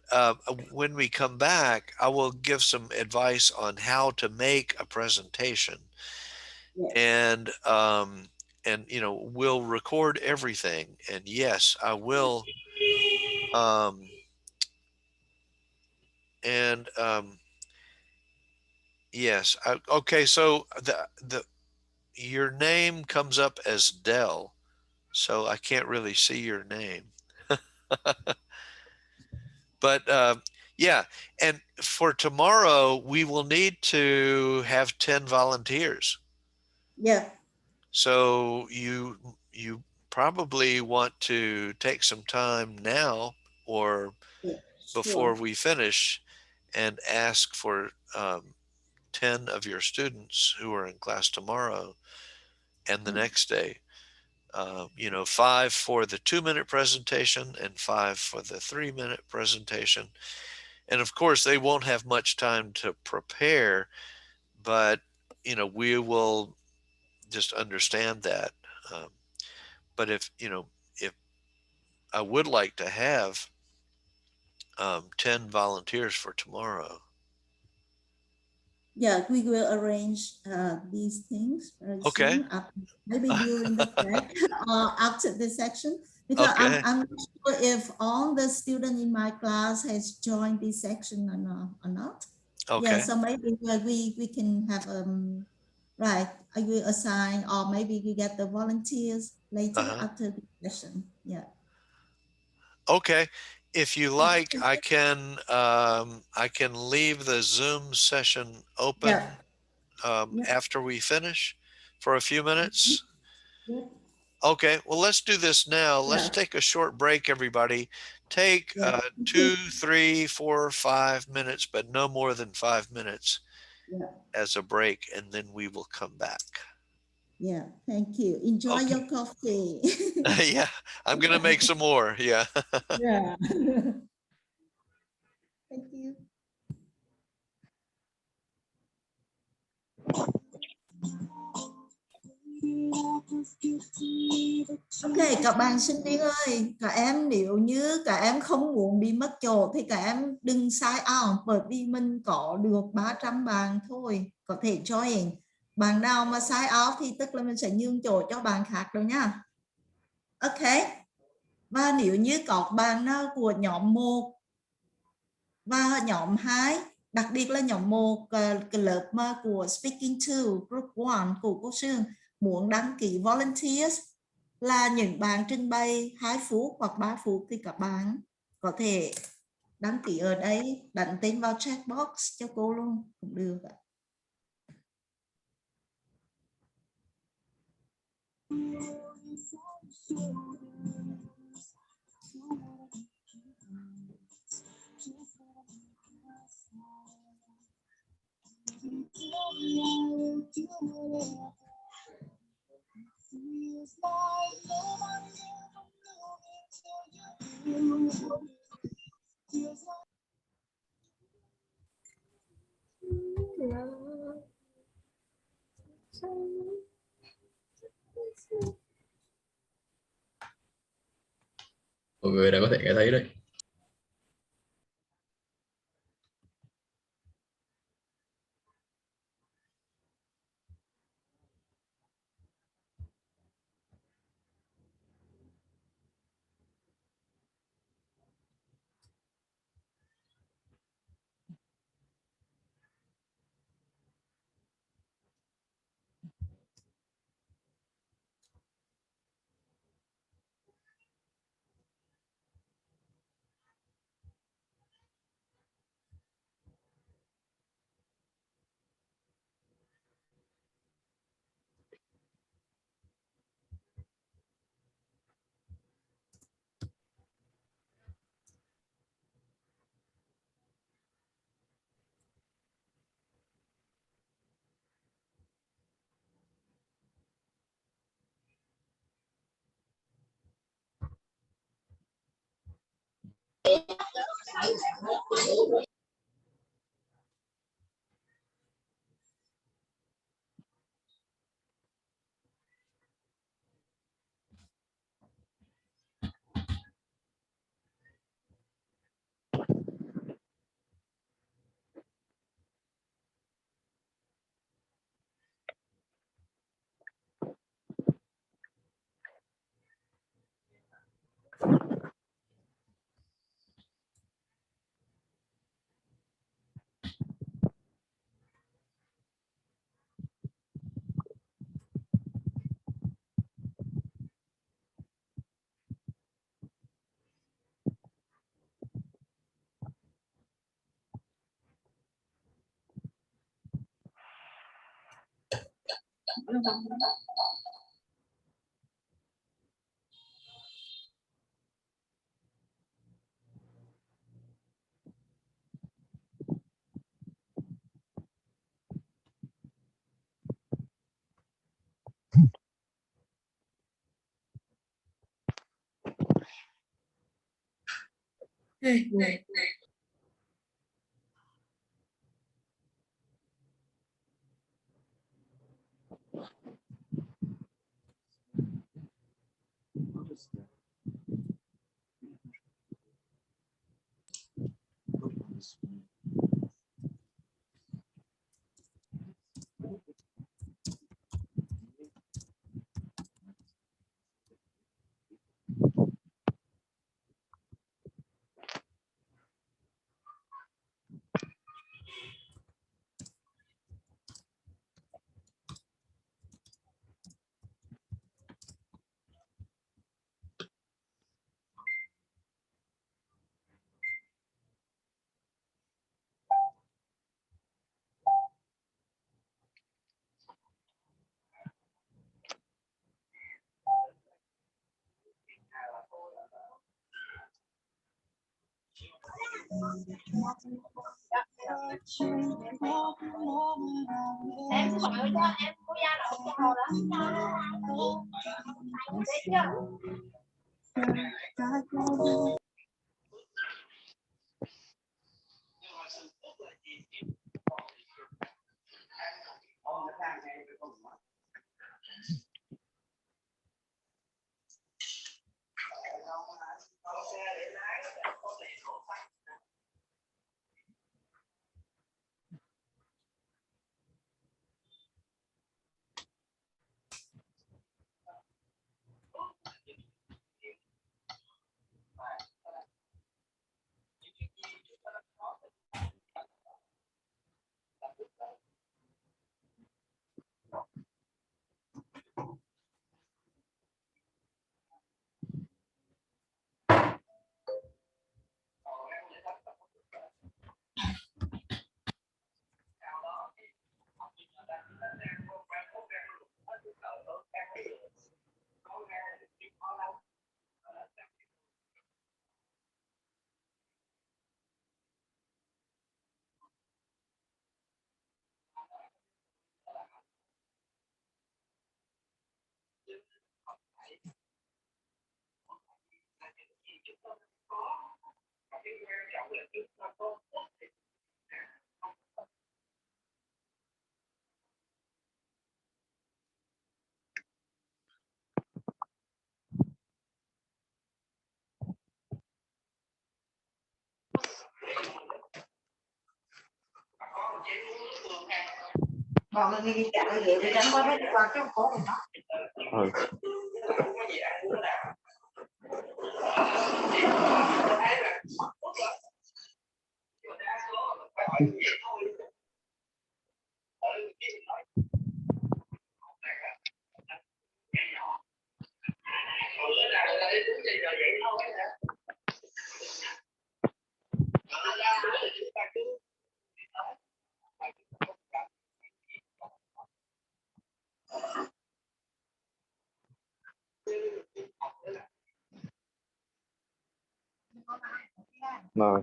when we come back, I will give some advice on how to make a presentation, yeah, and we'll record everything. And yes, I will. Um, and Yes, okay. So the your name comes up as Dell, so I can't really see your name. But yeah, and for tomorrow, we will need to have 10 volunteers. yeah, So you probably want to take some time now or yeah, before sure. we finish and ask for 10 of your students who are in class tomorrow and the next day. 5 for the 2-minute presentation and 5 for the 3-minute presentation. And of course, they won't have much time to prepare, but we will just understand that. Um, but if I would like to have 10 volunteers for tomorrow. Yeah, we will arrange these things very Okay. soon, maybe during the break or after the section, because Okay. I'm not sure if all the students in my class has joined this section or not. Yeah, Okay. so maybe we can have right, I will assign, or maybe we get the volunteers later Uh-huh. after the session. Yeah. Okay. If you Yeah. like, I can leave the Zoom session Yeah. open Yeah. after we finish for a few minutes. Yeah. Okay, well, let's do this now. Let's Yeah. take a short break, everybody. Take Yeah. 2, 3, 4, 5 minutes, but no more than 5 minutes Yeah. as a break, and then we will come back. Yeah, thank you. Enjoy Okay. your coffee. Yeah, I'm gonna make some more. Yeah. Yeah. Thank you. Ok, các bạn sinh viên ơi, các em nếu như các em không muốn bị mất chỗ thì các em đừng sign out, bởi vì mình có được 300 bạn thôi, có thể join. Bạn nào mà sign out thì tức là mình sẽ nhường chỗ cho bạn khác đâu nha. Ok. Và nếu như có bạn nào của nhóm 1 và nhóm 2, đặc biệt là nhóm 1 cái lớp mà của Speaking to Group 1 của cô Sương muốn đăng ký volunteers là những bạn trình bày 2 phút hoặc 3 phút thì các bạn có thể đăng ký ở đây, đánh tên vào chat box cho cô luôn cũng được ạ. Mọi người đã có thể nghe thấy đấy. Em sẽ gọi cho em cô gia đậu cho rồi đó. Còn mình đi chợ về đi đánh qua mấy qua cái phố mình đó. Rồi.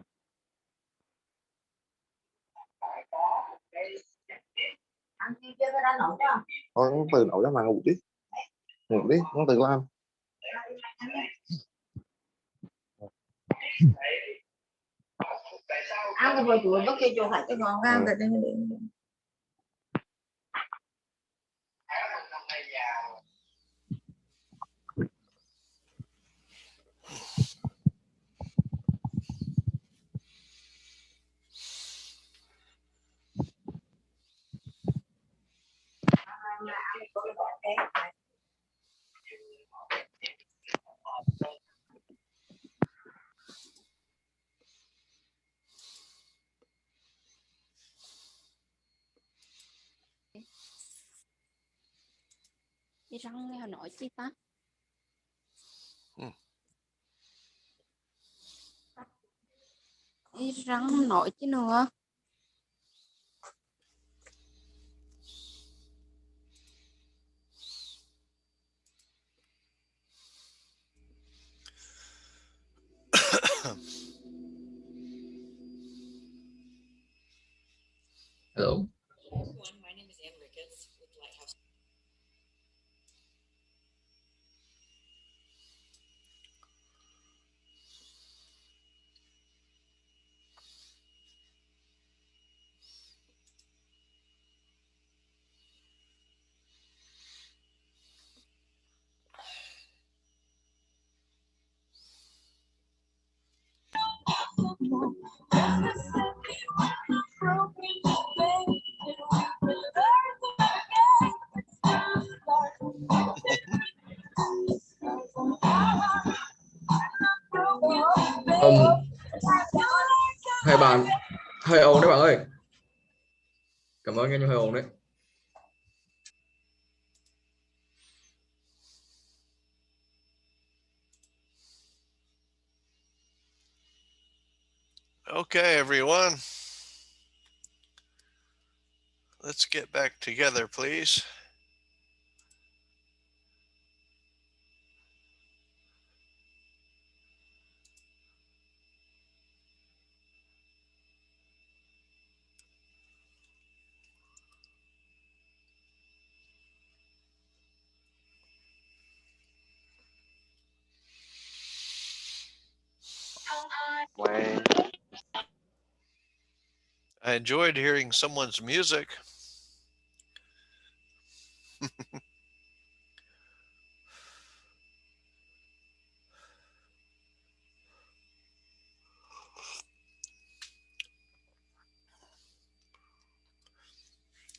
Ăn chi chưa ra nổi chứ? Thôi nó từ nổi ra mà ngủ đi nó từ làm. Ăn cái bồi chuối bất kỳ chỗ phải cái ngon ăn được đến. Đi răng Hà Nội chi ta? Đi răng Hà Nội chứ nữa. Hello. Hai bạn hơi ồn đấy bạn ơi. Cảm ơn nhưng hơi ồn đấy. Okay, everyone. Let's get back together, please. When I enjoyed hearing someone's music.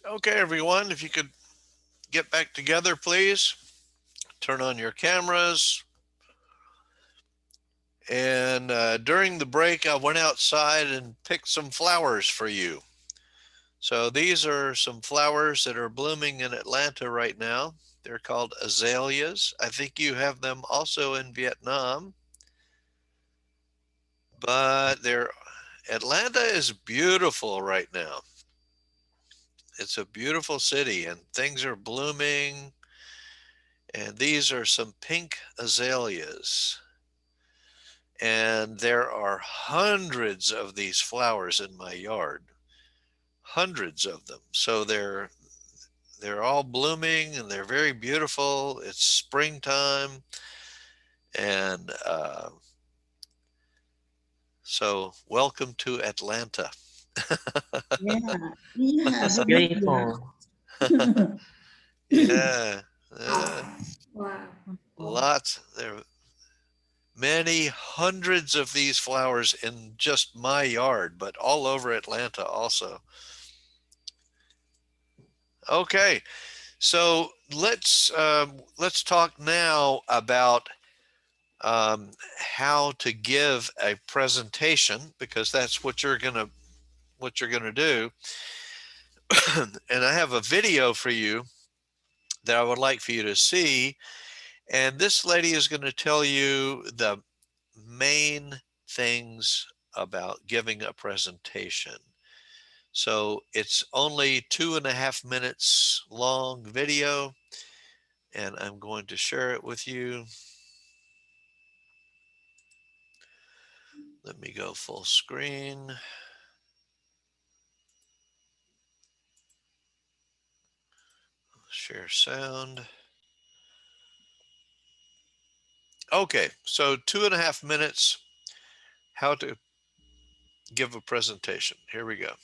Okay, everyone, if you could get back together, please. Turn on your cameras. And during the break, I went outside and picked some flowers for you. So these are some flowers that are blooming in Atlanta right now. They're called azaleas. I think you have them also in Vietnam. But Atlanta is beautiful right now. It's a beautiful city and things are blooming. And these are some pink azaleas. And there are hundreds of these flowers in my yard. Hundreds of them. So they're all blooming and they're very beautiful. It's springtime. And so welcome to Atlanta. It's beautiful. Yeah. Wow. Lots. There are many hundreds of these flowers in just my yard, but all over Atlanta also. Okay. So let's talk now about how to give a presentation, because that's what you're gonna do. And I have a video for you that I would like for you to see. And this lady is going to tell you the main things about giving a presentation. So it's only 2.5 minutes long video, and I'm going to share it with you. Let me go full screen. Share sound. Okay, so 2.5 minutes, how to give a presentation. Here we go.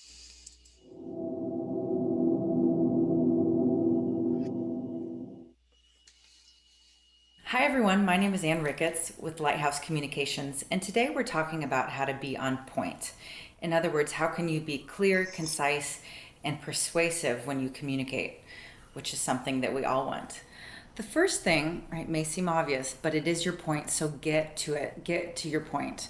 Hi everyone, my name is Ann Ricketts with Lighthouse Communications, and today we're talking about how to be on point. In other words, how can you be clear, concise, and persuasive when you communicate, which is something that we all want. The first thing, right, may seem obvious, but it is your point, so get to it, get to your point.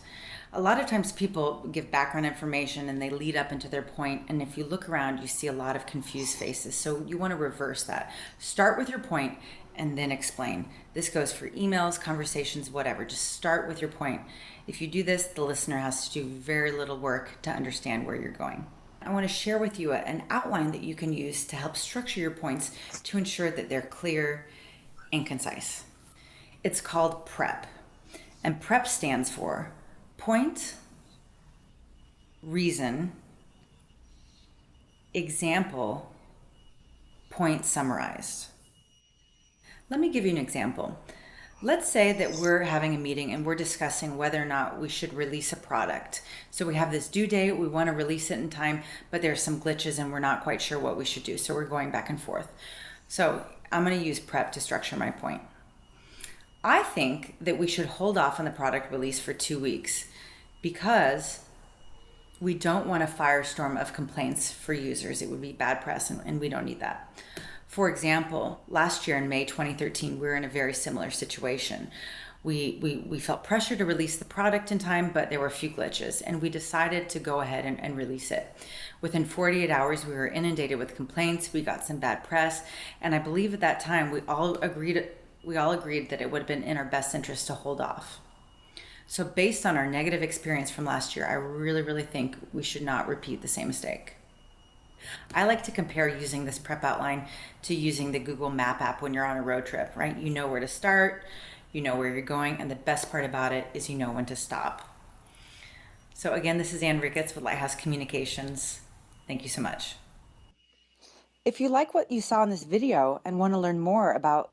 A lot of times people give background information and they lead up into their point, and if you look around, you see a lot of confused faces. So you want to reverse that. Start with your point and then explain. This goes for emails, conversations, whatever. Just start with your point. If you do this, the listener has to do very little work to understand where you're going. I want to share with you an outline that you can use to help structure your points to ensure that they're clear and concise. It's called PREP, and PREP stands for point, reason, example, point summarized. Let me give you an example. Let's say that we're having a meeting and we're discussing whether or not we should release a product. So we have this due date, we want to release it in time, but there's some glitches and we're not quite sure what we should do. So we're going back and forth. So I'm going to use PREP to structure my point. I think that we should hold off on the product release for 2 weeks because we don't want a firestorm of complaints for users. It would be bad press and we don't need that. For example, last year in May 2013, we were in a very similar situation. We felt pressure to release the product in time, but there were a few glitches, and we decided to go ahead and release it. Within 48 hours, we were inundated with complaints. We got some bad press, and I believe at that time we all agreed that it would have been in our best interest to hold off. So based on our negative experience from last year, I really think we should not repeat the same mistake. I like to compare using this PREP outline to using the Google Map app when you're on a road trip, right? You know where to start, you know where you're going, and the best part about it is you know when to stop. So again, this is Ann Ricketts with Lighthouse Communications. Thank you so much. If you like what you saw in this video and want to learn more about...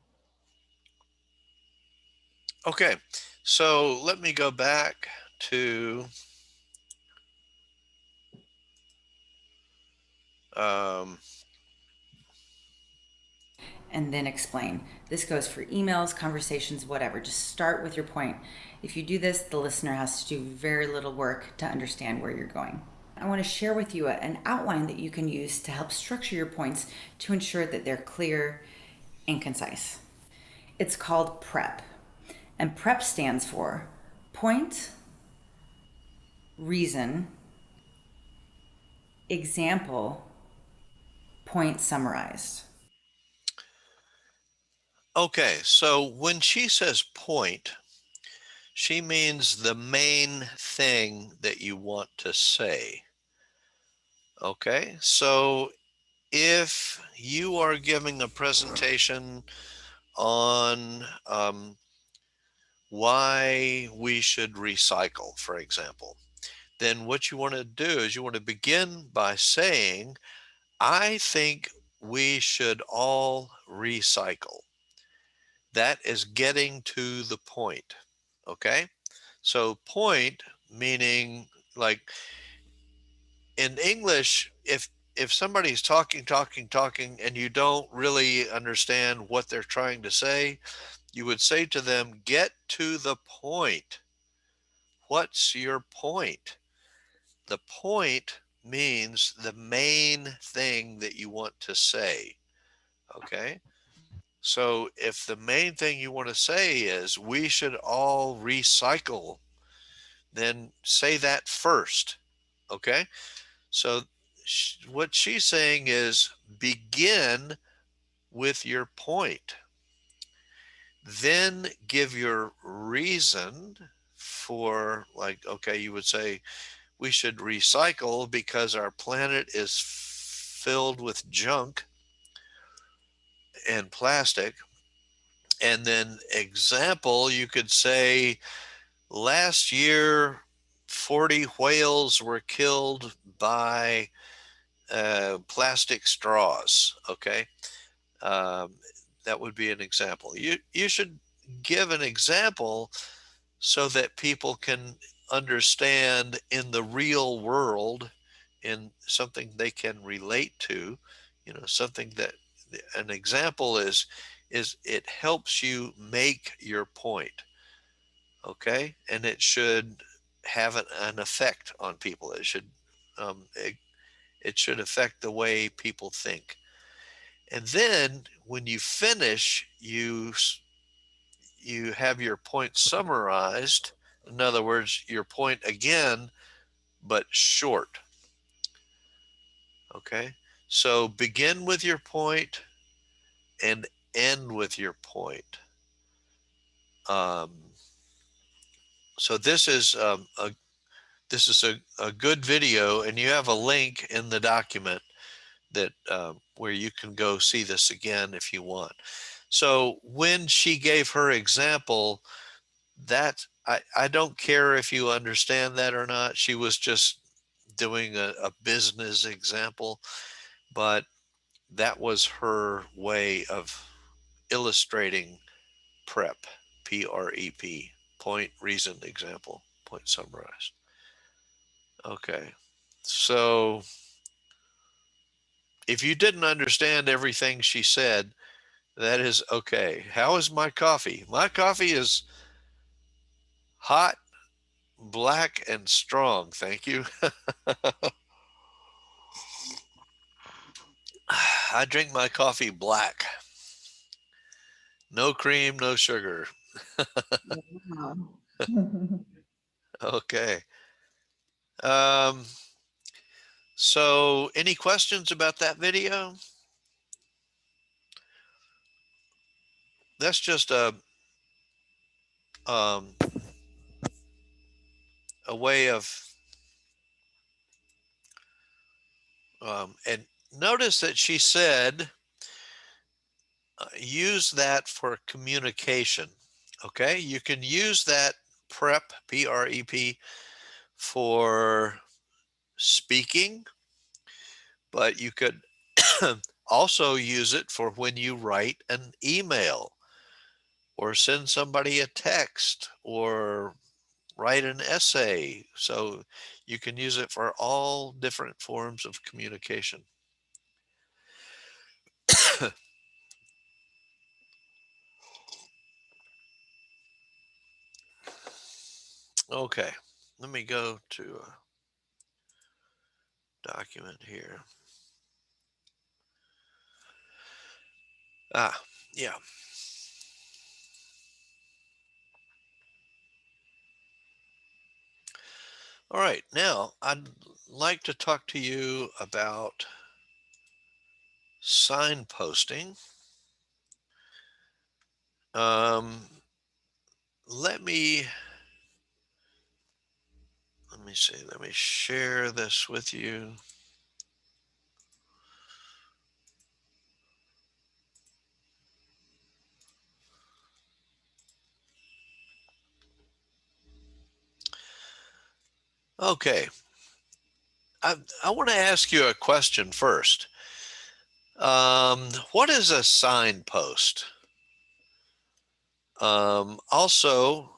Okay, so let me go back to And then explain. This goes for emails, conversations, whatever. Just start with your point. If you do this, the listener has to do very little work to understand where you're going. I want to share with you an outline that you can use to help structure your points to ensure that they're clear and concise. It's called PREP. And PREP stands for point, reason, example, point summarized. Okay, so when she says point, she means the main thing that you want to say. Okay, so if you are giving a presentation on why we should recycle, for example, then what you want to do is you want to begin by saying, I think we should all recycle. That is getting to the point. Okay. So, point meaning, like in English, if somebody's talking, and you don't really understand what they're trying to say, you would say to them, get to the point. What's your point? The point means the main thing that you want to say. Okay. So if the main thing you want to say is we should all recycle, then say that first. Okay. So what she's saying is begin with your point, then give your reason for, like, okay, you would say we should recycle because our planet is filled with junk and plastic. And then example, you could say last year 40 whales were killed by plastic straws. Okay. Um, that would be an example. You should give an example so that people can understand in the real world, in something they can relate to, something that an example is it helps you make your point. Okay. And it should have an effect on people. It should affect the way people think. And then when you finish, you have your point summarized. In other words, your point again, but short. Okay. So begin with your point and end with your point. Um, so this is a good video, and you have a link in the document that where you can go see this again if you want. So when she gave her example, that I don't care if you understand that or not. She was just doing a business example, but that was her way of illustrating PREP, PREP, point, reason, example, point summarized. Okay. So if you didn't understand everything she said, that is okay. How is my coffee? My coffee is hot, black, and strong. Thank you. I drink my coffee black. No cream, no sugar. Okay. Um, so any questions about that video? That's just um, a way of, and notice that she said, use that for communication. Okay. You can use that PREP, PREP, for speaking, but you could also use it for when you write an email or send somebody a text or write an essay. So you can use it for all different forms of communication. Okay, let me go to a document here. Yeah. All right, now I'd like to talk to you about signposting. Let me see. Let me share this with you. Okay. I want to ask you a question first. What is a signpost? Also,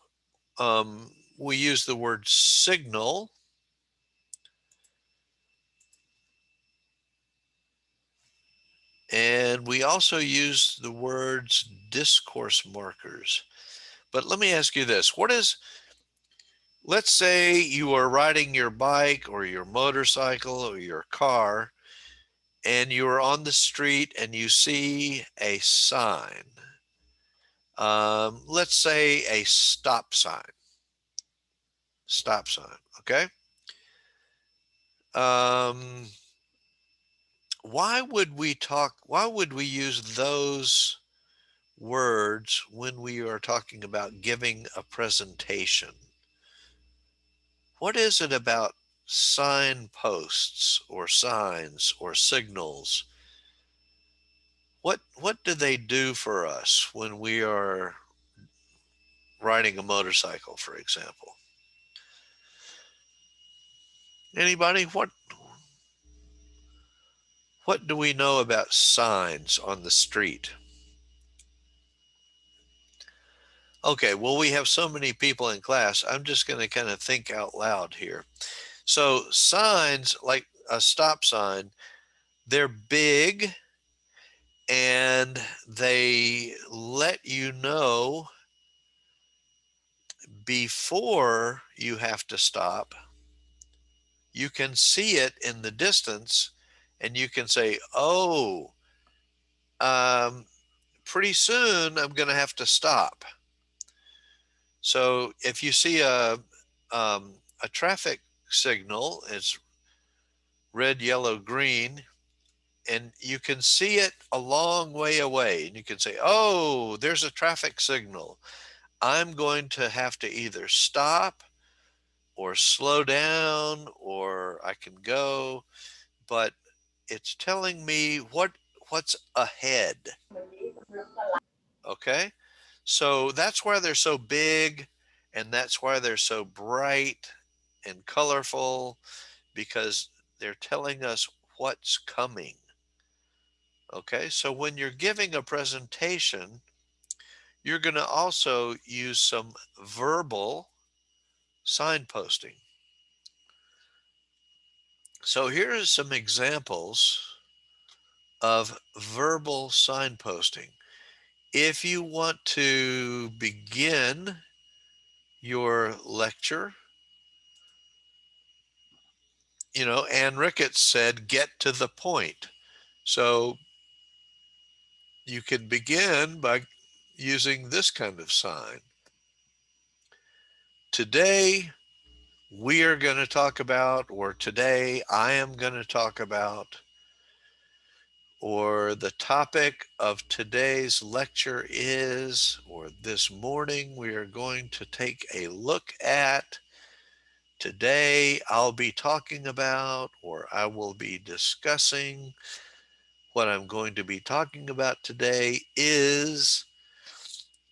we use the word signal. And we also use the words discourse markers. But let me ask you this. Let's say you are riding your bike or your motorcycle or your car, and you are on the street and you see a sign. Let's say a stop sign. Stop sign, okay? Why would we use those words when we are talking about giving a presentation? What is it about signposts or signs or signals? What do they do for us when we are riding a motorcycle, for example? Anybody? What do we know about signs on the street? Okay, well, we have so many people in class. I'm just going to kind of think out loud here. So signs, like a stop sign, they're big and they let you know before you have to stop. You can see it in the distance and you can say, oh, pretty soon I'm going to have to stop. So if you see a traffic signal, it's red, yellow, green, and you can see it a long way away, and you can say, oh, there's a traffic signal. I'm going to have to either stop or slow down, or I can go, but it's telling me what's ahead. Okay, so that's why they're so big, and that's why they're so bright and colorful, because they're telling us what's coming. Okay, so when you're giving a presentation, you're going to also use some verbal signposting. So here are some examples of verbal signposting. If you want to begin your lecture, Ann Ricketts said, get to the point. So you can begin by using this kind of sign. Today, we are going to talk about, or today I am going to talk about, or the topic of today's lecture is, or this morning we are going to take a look at, today I'll be talking about, or I will be discussing. What I'm going to be talking about today is,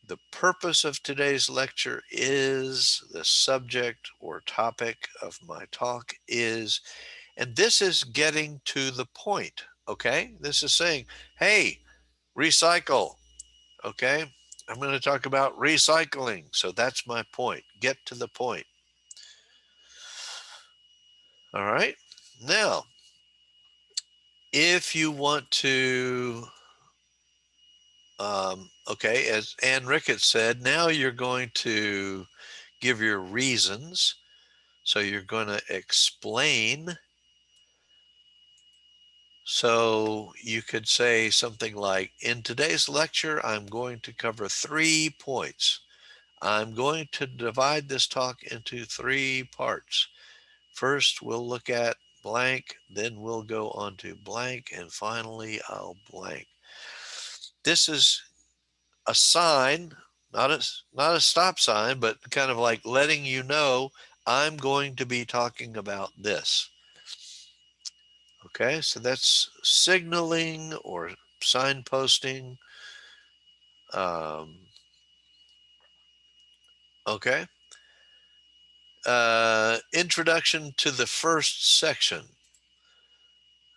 the purpose of today's lecture is, the subject or topic of my talk is, and this is getting to the point, okay? This is saying, hey, recycle, okay? I'm going to talk about recycling, so that's my point. Get to the point. All right? Now, if you want to Okay, as Ann Ricketts said, now you're going to give your reasons. So you're going to explain. So you could say something like, in today's lecture, I'm going to cover 3 points. I'm going to divide this talk into 3 parts. First, we'll look at blank, then we'll go on to blank, and finally I'll blank. This is a sign, not a stop sign, but kind of like letting you know I'm going to be talking about this. Okay, so that's signaling or signposting. Okay. Introduction to the first section.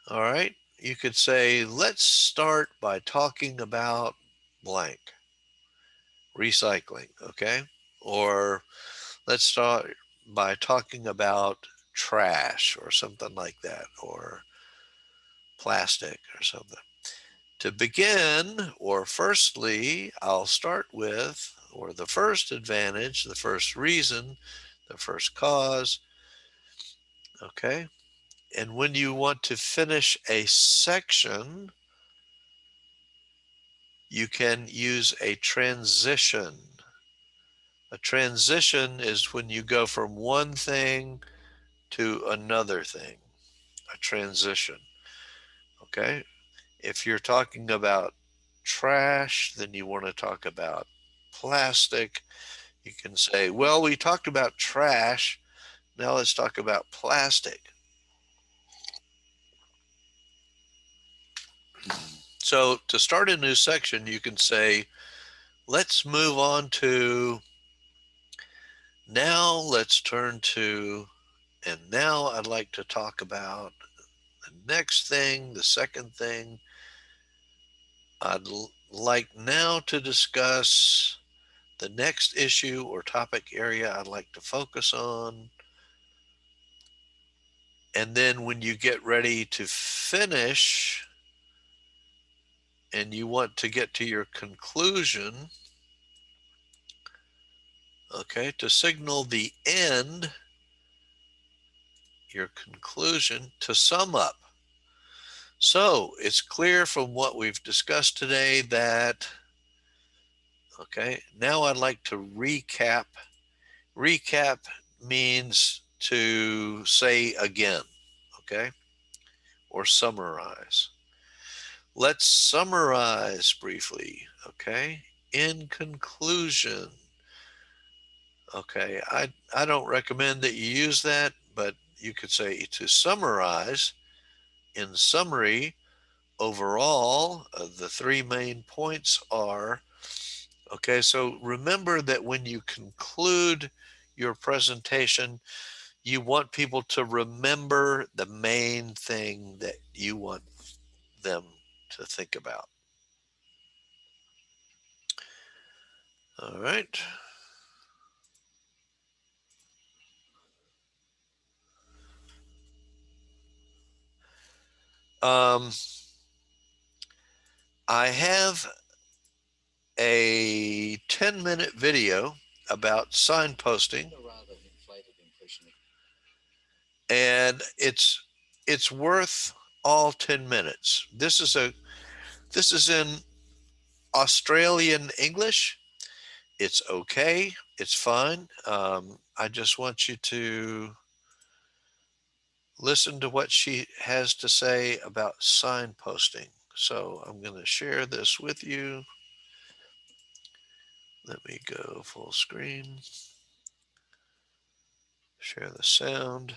All right, you could say, let's start by talking about blank, recycling, okay? Or let's start by talking about trash or something like that, or plastic or something. To begin, or firstly, I'll start with, or the first advantage, the first reason, the first cause, okay? And when you want to finish a section, you can use a transition. A transition is when you go from one thing to another thing, a transition, okay? If you're talking about trash, then you want to talk about plastic. You can say, well, we talked about trash, now let's talk about plastic. So to start a new section, you can say, let's move on to, now let's turn to, and now I'd like to talk about the next thing, the second thing. I'd like now to discuss the next issue or topic area I'd like to focus on. And then when you get ready to finish and you want to get to your conclusion, okay, to signal the end, your conclusion, to sum up. So it's clear from what we've discussed today that, okay, now I'd like to recap. Recap means to say again, okay, or summarize. Let's summarize briefly, okay? In conclusion, okay, I don't recommend that you use that, but you could say to summarize. In summary, overall, the 3 main points are, okay, so remember that when you conclude your presentation, you want people to remember the main thing that you want them to think about. All right. I have a 10-minute video about signposting, and it's worth all 10 minutes. This is in Australian English. It's okay. It's fine. I just want you to listen to what she has to say about signposting. So I'm going to share this with you. Let me go full screen. Share the sound.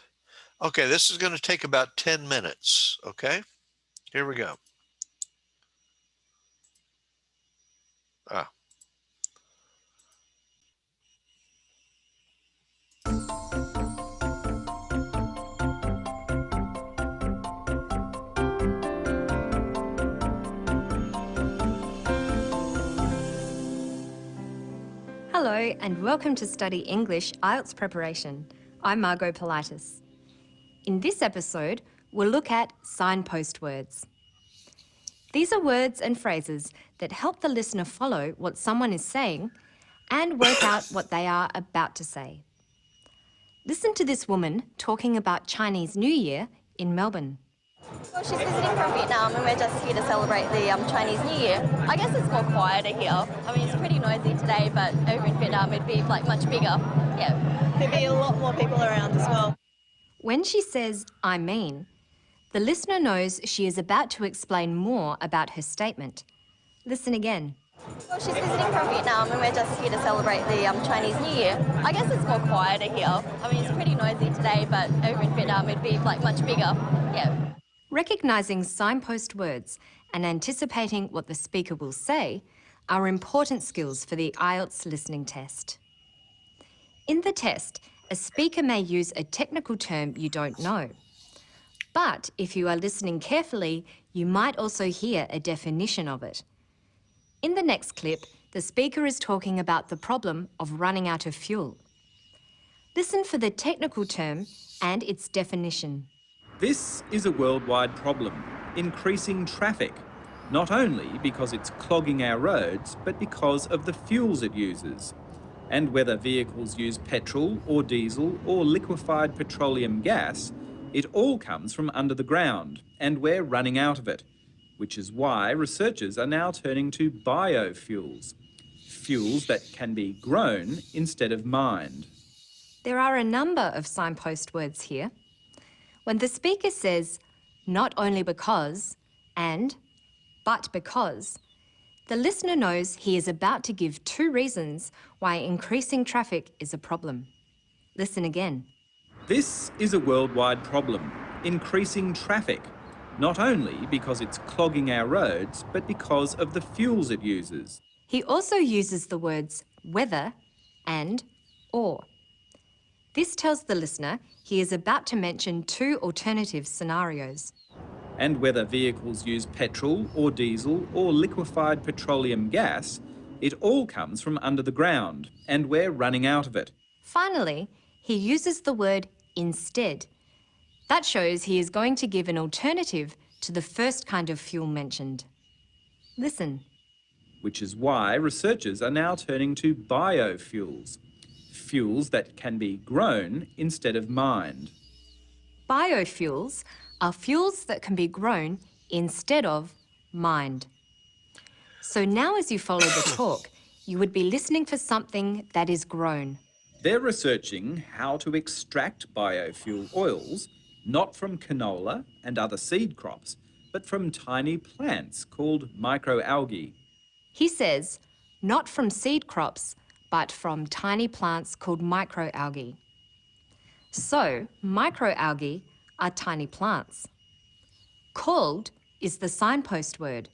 Okay, this is going to take about 10 minutes. Okay, here we go. Hello and welcome to Study English IELTS Preparation. I'm Margot Politis. In this episode, we'll look at signpost words. These are words and phrases that help the listener follow what someone is saying and work out what they are about to say. Listen to this woman talking about Chinese New Year in Melbourne. Well, she's visiting from Vietnam and we're just here to celebrate the Chinese New Year. I guess it's more quieter here. I mean, it's pretty noisy today, but over in Vietnam it'd be like much bigger. Yeah, there'd be a lot more people around as well. When she says, "I mean," the listener knows she is about to explain more about her statement. Listen again. Well, she's visiting from Vietnam and we're just here to celebrate the Chinese New Year. I guess it's more quieter here. I mean, it's pretty noisy today, but over in Vietnam it'd be like much bigger. Yeah. Recognising signpost words and anticipating what the speaker will say are important skills for the IELTS listening test. In the test, a speaker may use a technical term you don't know. But if you are listening carefully, you might also hear a definition of it. In the next clip, the speaker is talking about the problem of running out of fuel. Listen for the technical term and its definition. This is a worldwide problem, increasing traffic, not only because it's clogging our roads, but because of the fuels it uses. And whether vehicles use petrol or diesel or liquefied petroleum gas, it all comes from under the ground, and we're running out of it, which is why researchers are now turning to biofuels, fuels that can be grown instead of mined. There are a number of signpost words here. When the speaker says, "not only because," and "but because," the listener knows he is about to give two reasons why increasing traffic is a problem. Listen again. This is a worldwide problem, increasing traffic, not only because it's clogging our roads, but because of the fuels it uses. He also uses the words whether and or. This tells the listener he is about to mention two alternative scenarios. And whether vehicles use petrol or diesel or liquefied petroleum gas, it all comes from under the ground, and we're running out of it. Finally, he uses the word instead. That shows he is going to give an alternative to the first kind of fuel mentioned. Listen. Which is why researchers are now turning to biofuels, fuels that can be grown instead of mined. Biofuels are fuels that can be grown instead of mined. So now as you follow the talk, you would be listening for something that is grown. They're researching how to extract biofuel oils, not from canola and other seed crops, but from tiny plants called microalgae. He says, not from seed crops, but from tiny plants called microalgae. So, microalgae are tiny plants. Called is the signpost word.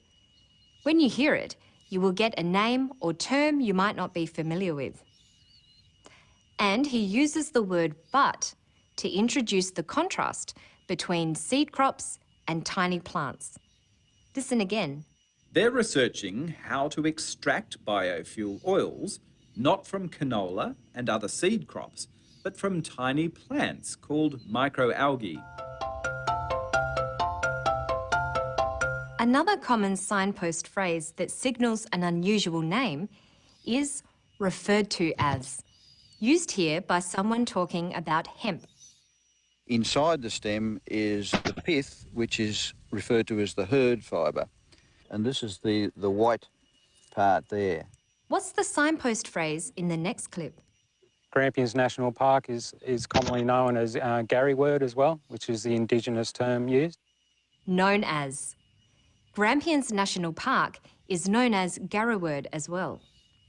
When you hear it, you will get a name or term you might not be familiar with. And he uses the word but to introduce the contrast between seed crops and tiny plants. Listen again. They're researching how to extract biofuel oils, not from canola and other seed crops, but from tiny plants called microalgae. Another common signpost phrase that signals an unusual name is referred to as, used here by someone talking about hemp. Inside the stem is the pith, which is referred to as the herd fibre. And this is the white part there. What's the signpost phrase in the next clip? Grampians National Park is commonly known as Gary word as well, which is the Indigenous term used. Known as. Grampians National Park is known as Garraword as well.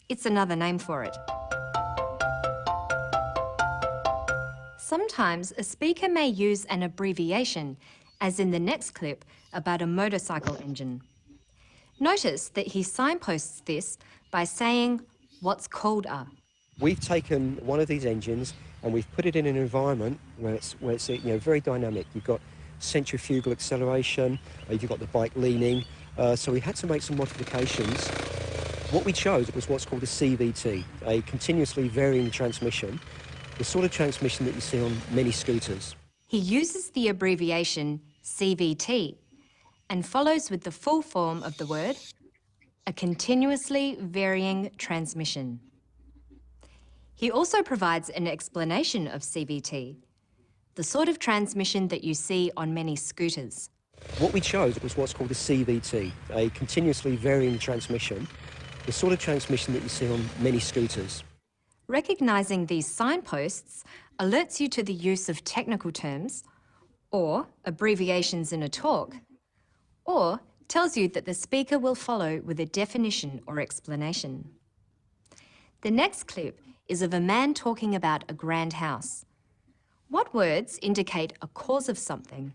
It's another name for it. Sometimes a speaker may use an abbreviation, as in the next clip about a motorcycle engine. Notice that he signposts this by saying what's called a. We've taken one of these engines and we've put it in an environment where it's very dynamic. You've got centrifugal acceleration, you've got the bike leaning, so we had to make some modifications. What we chose was what's called a CVT, a continuously varying transmission, the sort of transmission that you see on many scooters. He uses the abbreviation CVT. and follows with the full form of the word, a continuously varying transmission. He also provides an explanation of CVT, the sort of transmission that you see on many scooters. What we chose was what's called a CVT, a continuously varying transmission, the sort of transmission that you see on many scooters. Recognizing these signposts alerts you to the use of technical terms or abbreviations in a talk, or tells you that the speaker will follow with a definition or explanation. The next clip is of a man talking about a grand house. What words indicate a cause of something?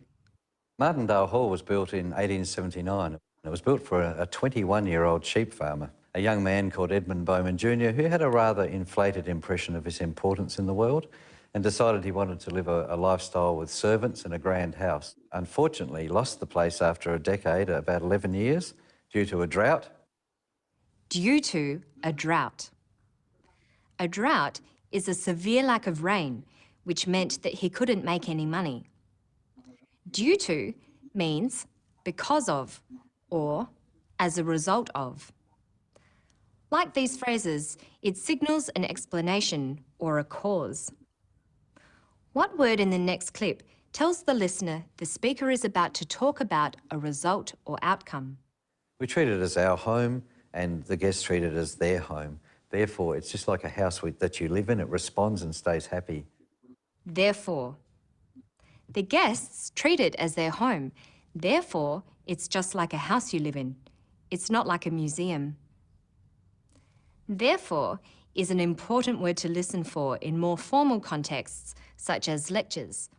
Martindale Hall was built in 1879. It was built for a 21-year-old sheep farmer, a young man called Edmund Bowman Jr., who had a rather inflated impression of his importance in the world and decided he wanted to live a lifestyle with servants and a grand house. Unfortunately, he lost the place after a decade, about 11 years, due to a drought. Due to a drought. A drought is a severe lack of rain, which meant that he couldn't make any money. Due to means because of or as a result of. Like these phrases, it signals an explanation or a cause. What word in the next clip tells the listener the speaker is about to talk about a result or outcome? We treat it as our home and the guests treat it as their home. Therefore, it's just like a house that you live in. It responds and stays happy. Therefore. The guests treat it as their home. Therefore, it's just like a house you live in. It's not like a museum. Therefore is an important word to listen for in more formal contexts, such as lectures.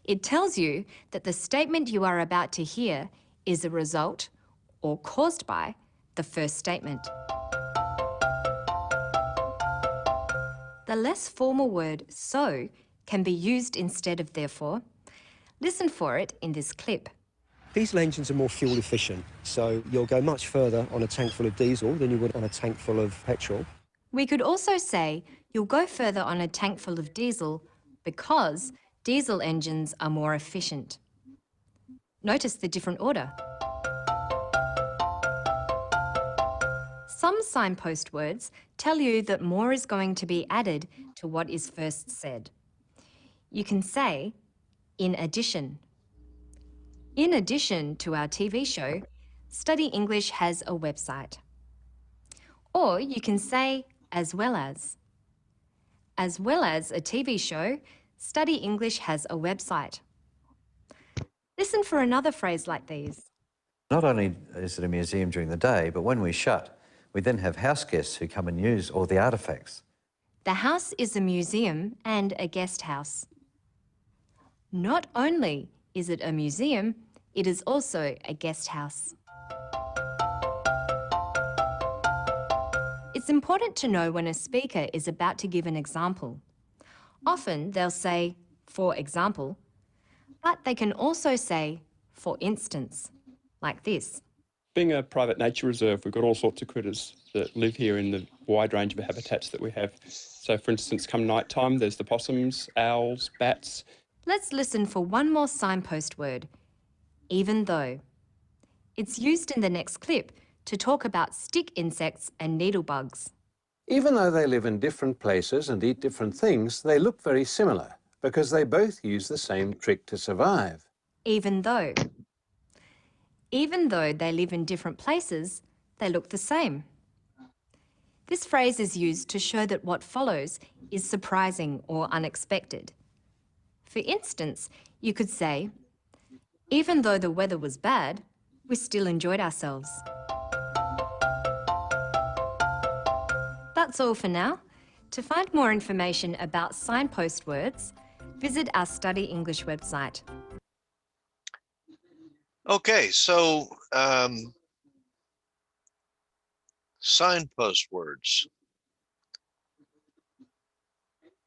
It tells you that the statement you are about to hear is a result or caused by the first statement. The less formal word so can be used instead of therefore. Listen for it in this clip. Diesel engines are more fuel efficient, so you'll go much further on a tank full of diesel than you would on a tank full of petrol. We could also say you'll go further on a tank full of diesel because diesel engines are more efficient. Notice the different order. Some signpost words tell you that more is going to be added to what is first said. You can say, in addition. In addition to our TV show, Study English has a website. Or you can say, as well as. As well as a TV show, Study English has a website. Listen for another phrase like these. Not only is it a museum during the day, but when we shut, we then have house guests who come and use all the artefacts. The house is a museum and a guest house. Not only is it a museum, it is also a guest house. It's important to know when a speaker is about to give an example. Often they'll say, for example, but they can also say, for instance, like this. Being a private nature reserve, we've got all sorts of critters that live here in the wide range of habitats that we have. So, for instance, come night time, there's the possums, owls, bats. Let's listen for one more signpost word, even though. It's used in the next clip to talk about stick insects and needlebugs. Even though they live in different places and eat different things, they look very similar because they both use the same trick to survive. Even though. Even though they live in different places, they look the same. This phrase is used to show that what follows is surprising or unexpected. For instance, you could say, even though the weather was bad, we still enjoyed ourselves. That's all for now. To find more information about signpost words, visit our Study English website. Okay, so signpost words.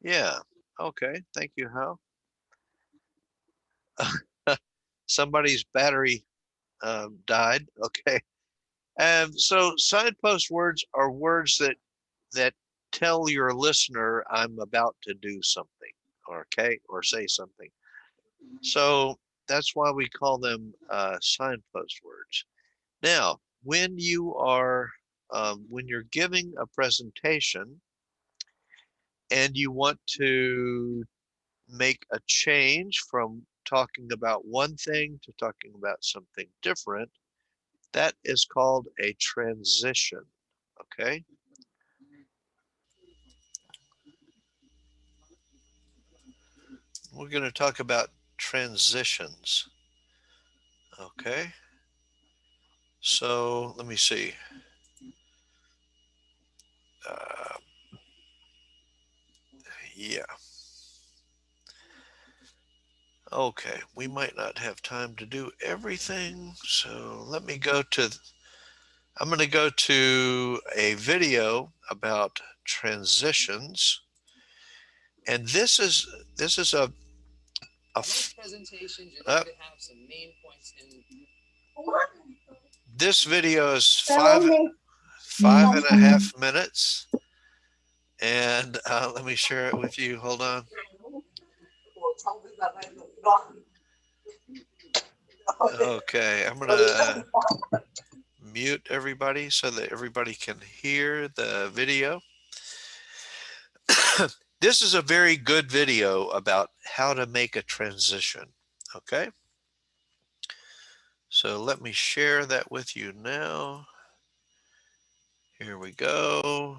Yeah, okay, thank you, Hal. Somebody's battery died, okay. So signpost words are words that tell your listener I'm about to do something, okay, or say something. So That's why we call them signpost words. Now, when you're giving a presentation and you want to make a change from talking about one thing to talking about something different, that is called a transition. Okay. We're going to talk about transitions. Okay. So let me see. Yeah. Okay, we might not have time to do everything, so let me go to, I'm going to go to a video about transitions. And this is presentation, you're uh, going to have some main points in. this video is five and a half minutes. And let me share it with you. Hold on. Okay, I'm gonna mute everybody so that everybody can hear the video. This is a very good video about how to make a transition. Okay, so let me share that with you now. Here we go.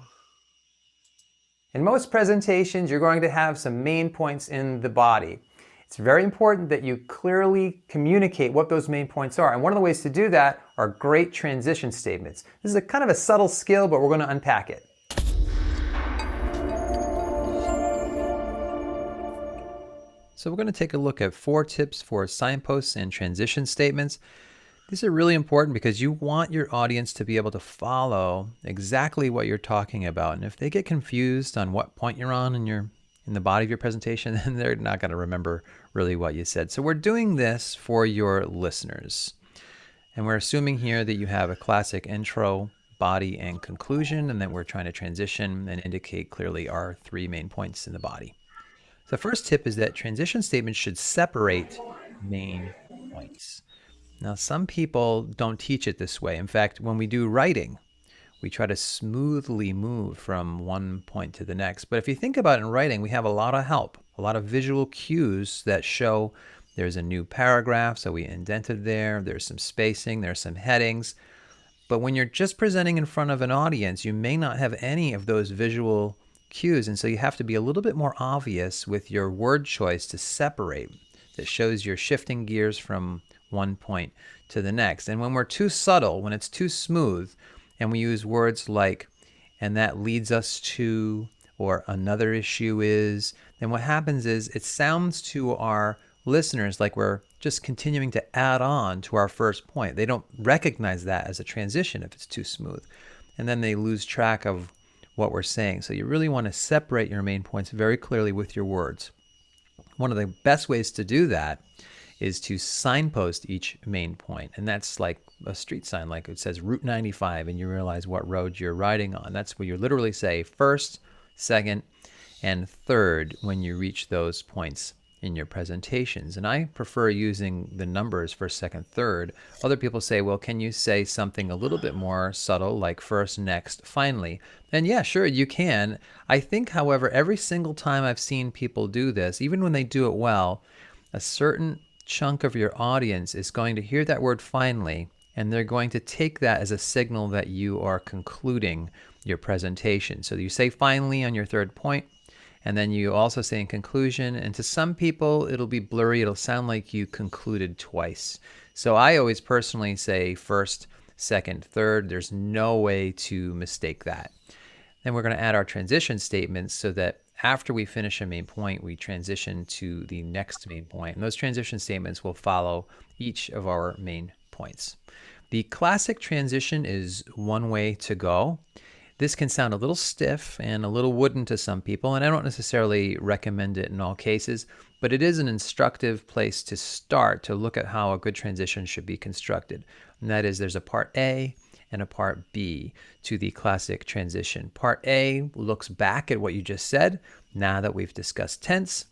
In most presentations, you're going to have some main points in the body. It's very important that you clearly communicate what those main points are. And one of the ways to do that are great transition statements. This is a kind of a subtle skill, but we're going to unpack it. So we're going to take a look at 4 tips for signposts and transition statements. These are really important because you want your audience to be able to follow exactly what you're talking about. And if they get confused on what point you're on in the body of your presentation, then they're not going to remember really what you said. So we're doing this for your listeners. And we're assuming here that you have a classic intro, body, and conclusion, and that we're trying to transition and indicate clearly our 3 main points in the body. The first tip is that transition statements should separate main points. Now, some people don't teach it this way. In fact, when we do writing, we try to smoothly move from one point to the next. But if you think about it in writing, we have a lot of help, a lot of visual cues that show there's a new paragraph, so we indented there, there's some spacing, there's some headings. But when you're just presenting in front of an audience, you may not have any of those visual cues, and so you have to be a little bit more obvious with your word choice to separate. That shows you're shifting gears from one point to the next. And when we're too subtle, when it's too smooth, and we use words like, and that leads us to, or another issue is, then what happens is it sounds to our listeners like we're just continuing to add on to our first point. They don't recognize that as a transition if it's too smooth. And then they lose track of what we're saying. So you really want to separate your main points very clearly with your words. One of the best ways to do that is to signpost each main point. And that's like a street sign, like it says Route 95, and you realize what road you're riding on. That's where you literally say first, second, and third when you reach those points in your presentations. And I prefer using the numbers first, second, third. Other people say, well, can you say something a little bit more subtle, like first, next, finally? And yeah, sure, you can. I think, however, every single time I've seen people do this, even when they do it well, a certain chunk of your audience is going to hear that word finally, and they're going to take that as a signal that you are concluding your presentation. So you say finally on your third point, and then you also say in conclusion, and to some people it'll be blurry, it'll sound like you concluded twice. So I always personally say first, second, third. There's no way to mistake that. Then we're going to add our transition statements so that after we finish a main point, we transition to the next main point. And those transition statements will follow each of our main points. The classic transition is one way to go. This can sound a little stiff and a little wooden to some people, and I don't necessarily recommend it in all cases, but it is an instructive place to start to look at how a good transition should be constructed. And that is, there's a part A and a part B to the classic transition. Part A looks back at what you just said, now that we've discussed tense.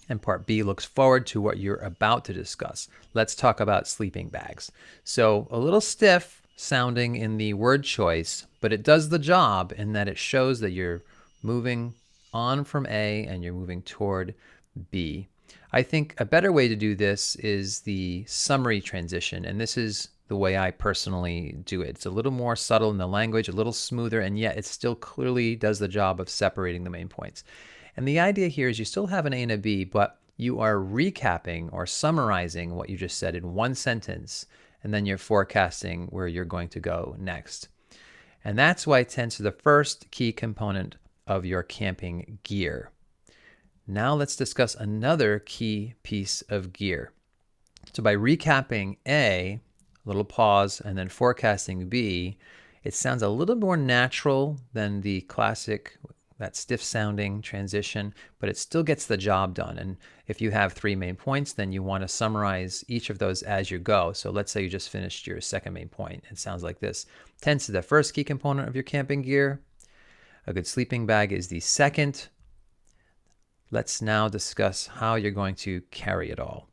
And part B looks forward to what you're about to discuss. Let's talk about sleeping bags. So a little stiff sounding in the word choice, but it does the job in that it shows that you're moving on from A and you're moving toward B. I think a better way to do this is the summary transition, and this is the way I personally do it. It's a little more subtle in the language, a little smoother, and yet it still clearly does the job of separating the main points. And the idea here is you still have an A and a B, but you are recapping or summarizing what you just said in one sentence, and then you're forecasting where you're going to go next. And that's why it tends to the first key component of your camping gear. Now let's discuss another key piece of gear. So by recapping A, a little pause, and then forecasting B, it sounds a little more natural than the classic, that stiff sounding transition, but it still gets the job done. And if you have 3 main points, then you want to summarize each of those as you go. So let's say you just finished your second main point. It sounds like this. Tends to the first key component of your camping gear. A good sleeping bag is the second. Let's now discuss how you're going to carry it all.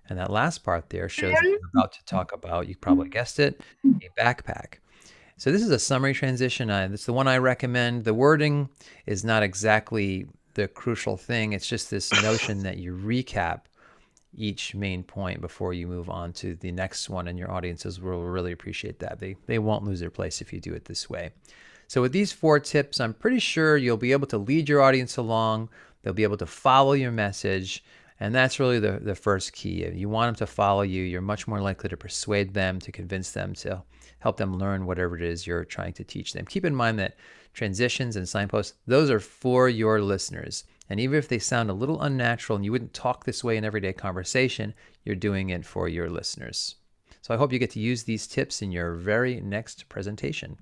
And that last part there shows that we're about to talk about, you probably guessed it, a backpack. So this is a summary transition. It's the one I recommend. The wording is not exactly the crucial thing. It's just this notion that you recap each main point before you move on to the next one, and your audiences will really appreciate that. They won't lose their place if you do it this way. So with these 4 tips, I'm pretty sure you'll be able to lead your audience along. They'll be able to follow your message. And that's really the first key. If you want them to follow you, you're much more likely to persuade them, to convince them, to help them learn whatever it is you're trying to teach them. Keep in mind that transitions and signposts, those are for your listeners. And even if they sound a little unnatural and you wouldn't talk this way in everyday conversation, you're doing it for your listeners. So I hope you get to use these tips in your very next presentation.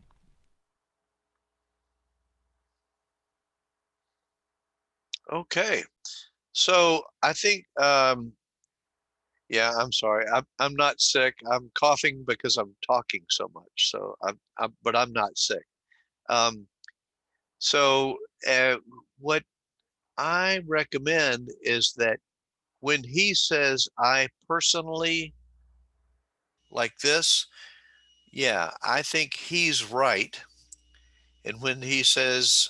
Okay. So I think, yeah, I'm sorry. I'm not sick. I'm coughing because I'm talking so much. So but I'm not sick. Um, so what I recommend is that when he says, I personally like this, yeah, I think he's right. And when he says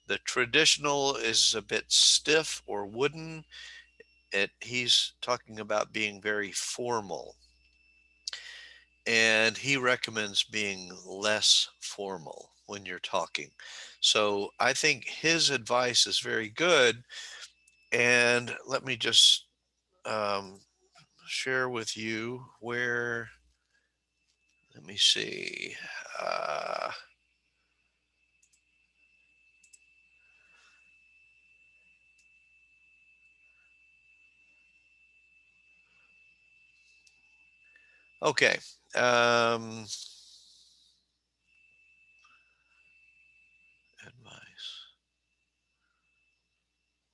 the traditional is a bit stiff or wooden, he's talking about being very formal. And he recommends being less formal when you're talking. So I think his advice is very good. And let me just um, share with you where, let me see. Uh, okay. Advice.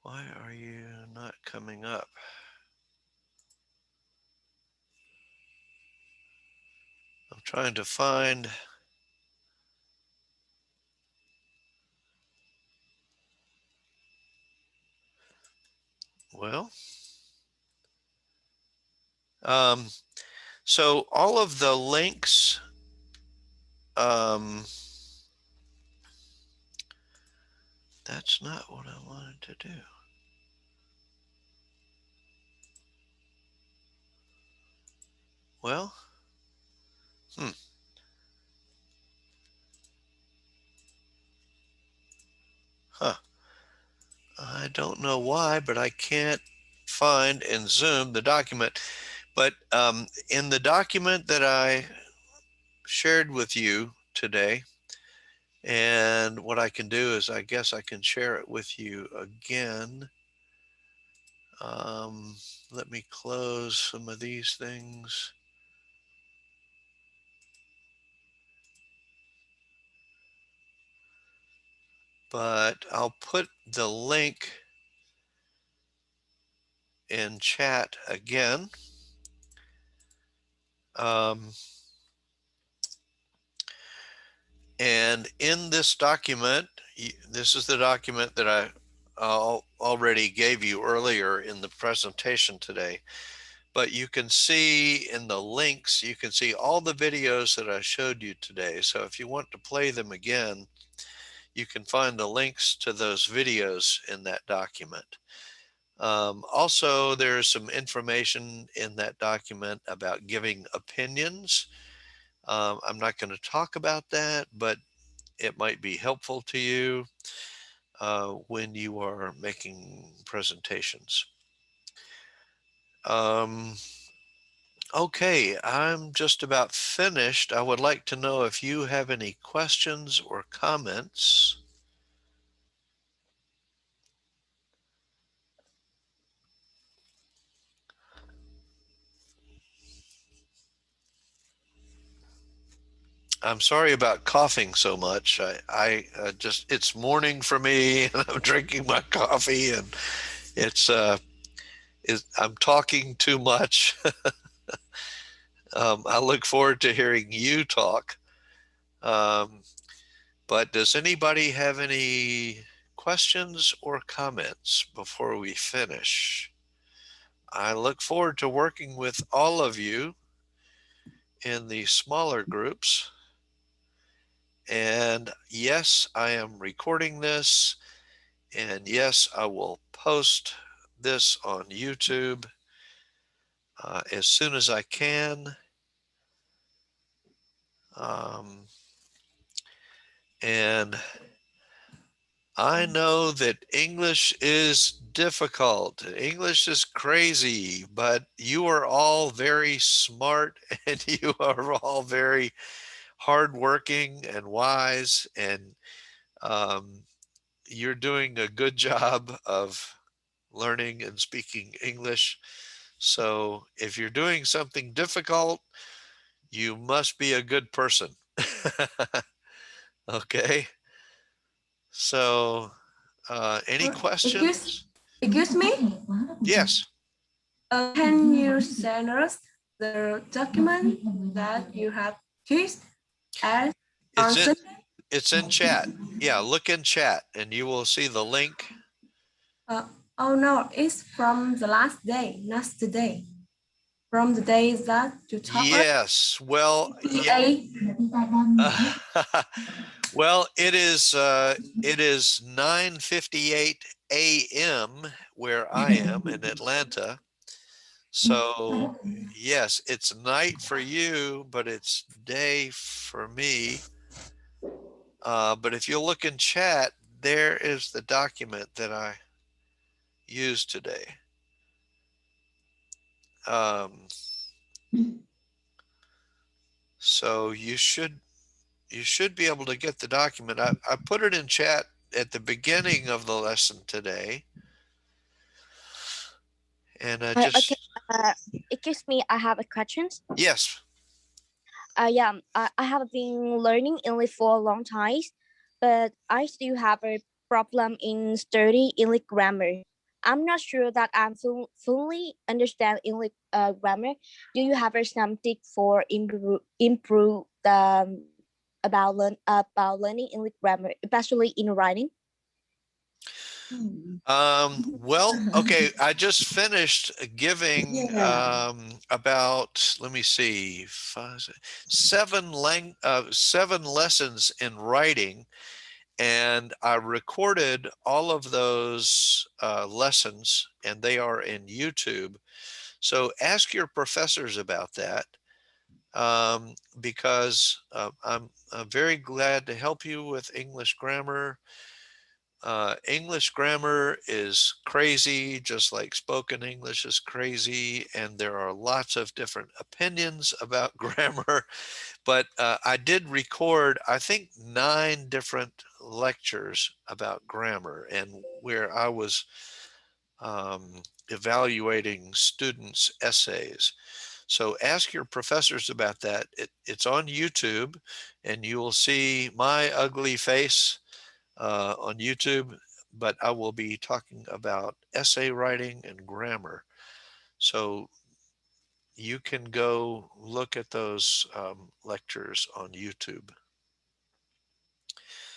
Why are you not coming up? I'm trying to find. Well, so all of the links, that's not what I wanted to do. Well, huh. I don't know why, but I can't find in Zoom the document. But in the document that I shared with you today, and what I can do is I guess I can share it with you again. Let me close some of these things. But I'll put the link in chat again. And in this document, this is the document that already gave you earlier in the presentation today. But you can see in the links, you can see all the videos that I showed you today. So if you want to play them again, you can find the links to those videos in that document. Also, there's some information in that document about giving opinions. I'm not going to talk about that, but it might be helpful to you when you are making presentations. Okay, I'm just about finished. I would like to know if you have any questions or comments. I'm sorry about coughing so much. I just, it's morning for me and I'm drinking my coffee and I'm talking too much. I look forward to hearing you talk. But does anybody have any questions or comments before we finish? I look forward to working with all of you in the smaller groups. And yes, I am recording this. And yes, I will post this on YouTube as soon as I can. And I know that English is difficult. English is crazy, but you are all very smart and you are all very hardworking and wise, and you're doing a good job of learning and speaking English. So if you're doing something difficult, you must be a good person. Okay. So any questions? Excuse me? Yes. Can you send us the document that you have used as answer? It's in chat. Yeah, look in chat and you will see the link. Oh no, it's from the last day, not today. From the day that you taught us. Yes. Well, yeah. Well, it is 9:58 a.m. where I am in Atlanta. So yes, it's night for you, but it's day for me. But if you look in chat, there is the document that I used today. So you should be able to get the document. I put it in chat at the beginning of the lesson today. And Okay, excuse me, I have a question. Yes. Yeah, I have been learning English for a long time, but I still have a problem in studying English grammar. I'm not sure that I'm fully understand English grammar. Do you have some tip for improve about learning English grammar, especially in writing? Well, okay, I just finished giving about, let me see, seven lessons in writing, and I recorded all of those lessons, and they are in YouTube. So ask your professors about that, because I'm very glad to help you with English grammar. English grammar is crazy, just like spoken English is crazy, and there are lots of different opinions about grammar. But I did record, I think, 9 different lectures about grammar, and where I was evaluating students' essays. So ask your professors about that. It's on YouTube, and you will see my ugly face on YouTube, but I will be talking about essay writing and grammar. So you can go look at those lectures on YouTube.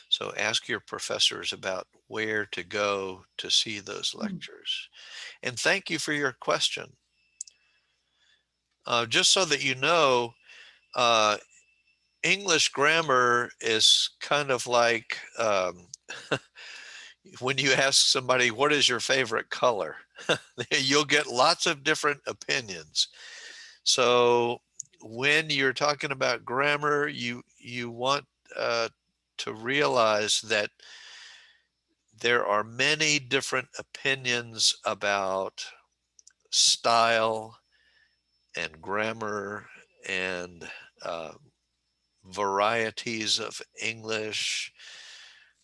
So So ask your professors about where to go to see those lectures. And thank you for your question. Just so that you know, English grammar is kind of like when you ask somebody, what is your favorite color? You'll get lots of different opinions. So when you're talking about grammar, you want to realize that there are many different opinions about style and grammar and varieties of English.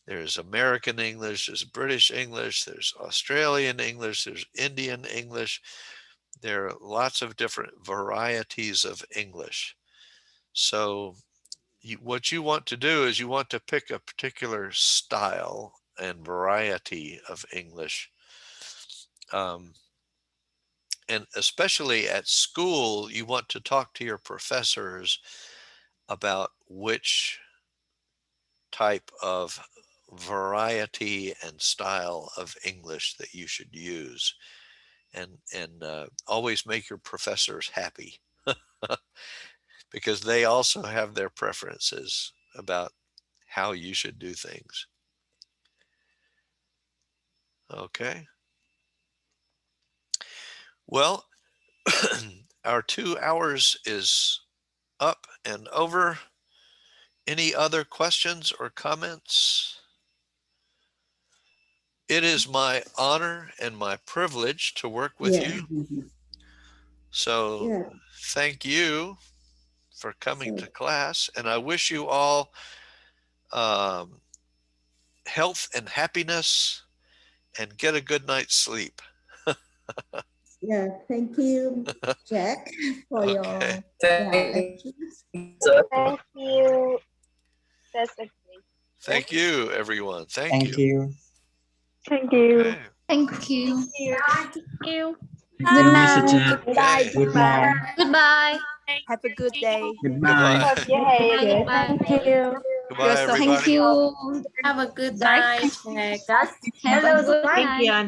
There's American English, there's British English, there's Australian English, there's Indian English. There are lots of different varieties of English. So what you want to do is you want to pick a particular style and variety of English. And especially at school, you want to talk to your professors about which type of variety and style of English that you should use. And always make your professors happy because they also have their preferences about how you should do things. Okay. Well, our 2 hours is up and over. Any other questions or comments? It is my honor and my privilege to work with you. So thank you for coming to class, and I wish you all health and happiness and get a good night's sleep. Yeah, thank you, Jack, for your lectures. Thank you. That's a great. Thank you, everyone. Thank you. Thank you. Okay. Thank you. Thank you. Good night. Okay. Goodbye. Goodbye. Have a good day. Goodbye. Hope you have a good Goodbye. Thank you. Goodbye, Thank everybody. you. Have a good night. Jack. Have a good night.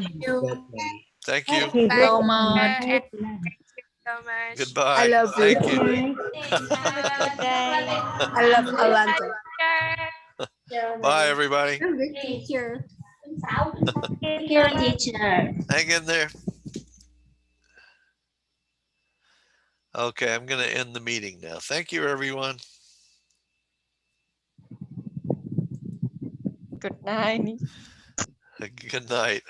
Thank you. Thank you so much. Thank you so much. Goodbye. I love you. Thank you. Have a good day. I love Alanta. Bye, everybody. Good teacher. Thank Dear you. teacher. Hang in there. Okay, I'm going to end the meeting now. Thank you, everyone. Good night. Good night.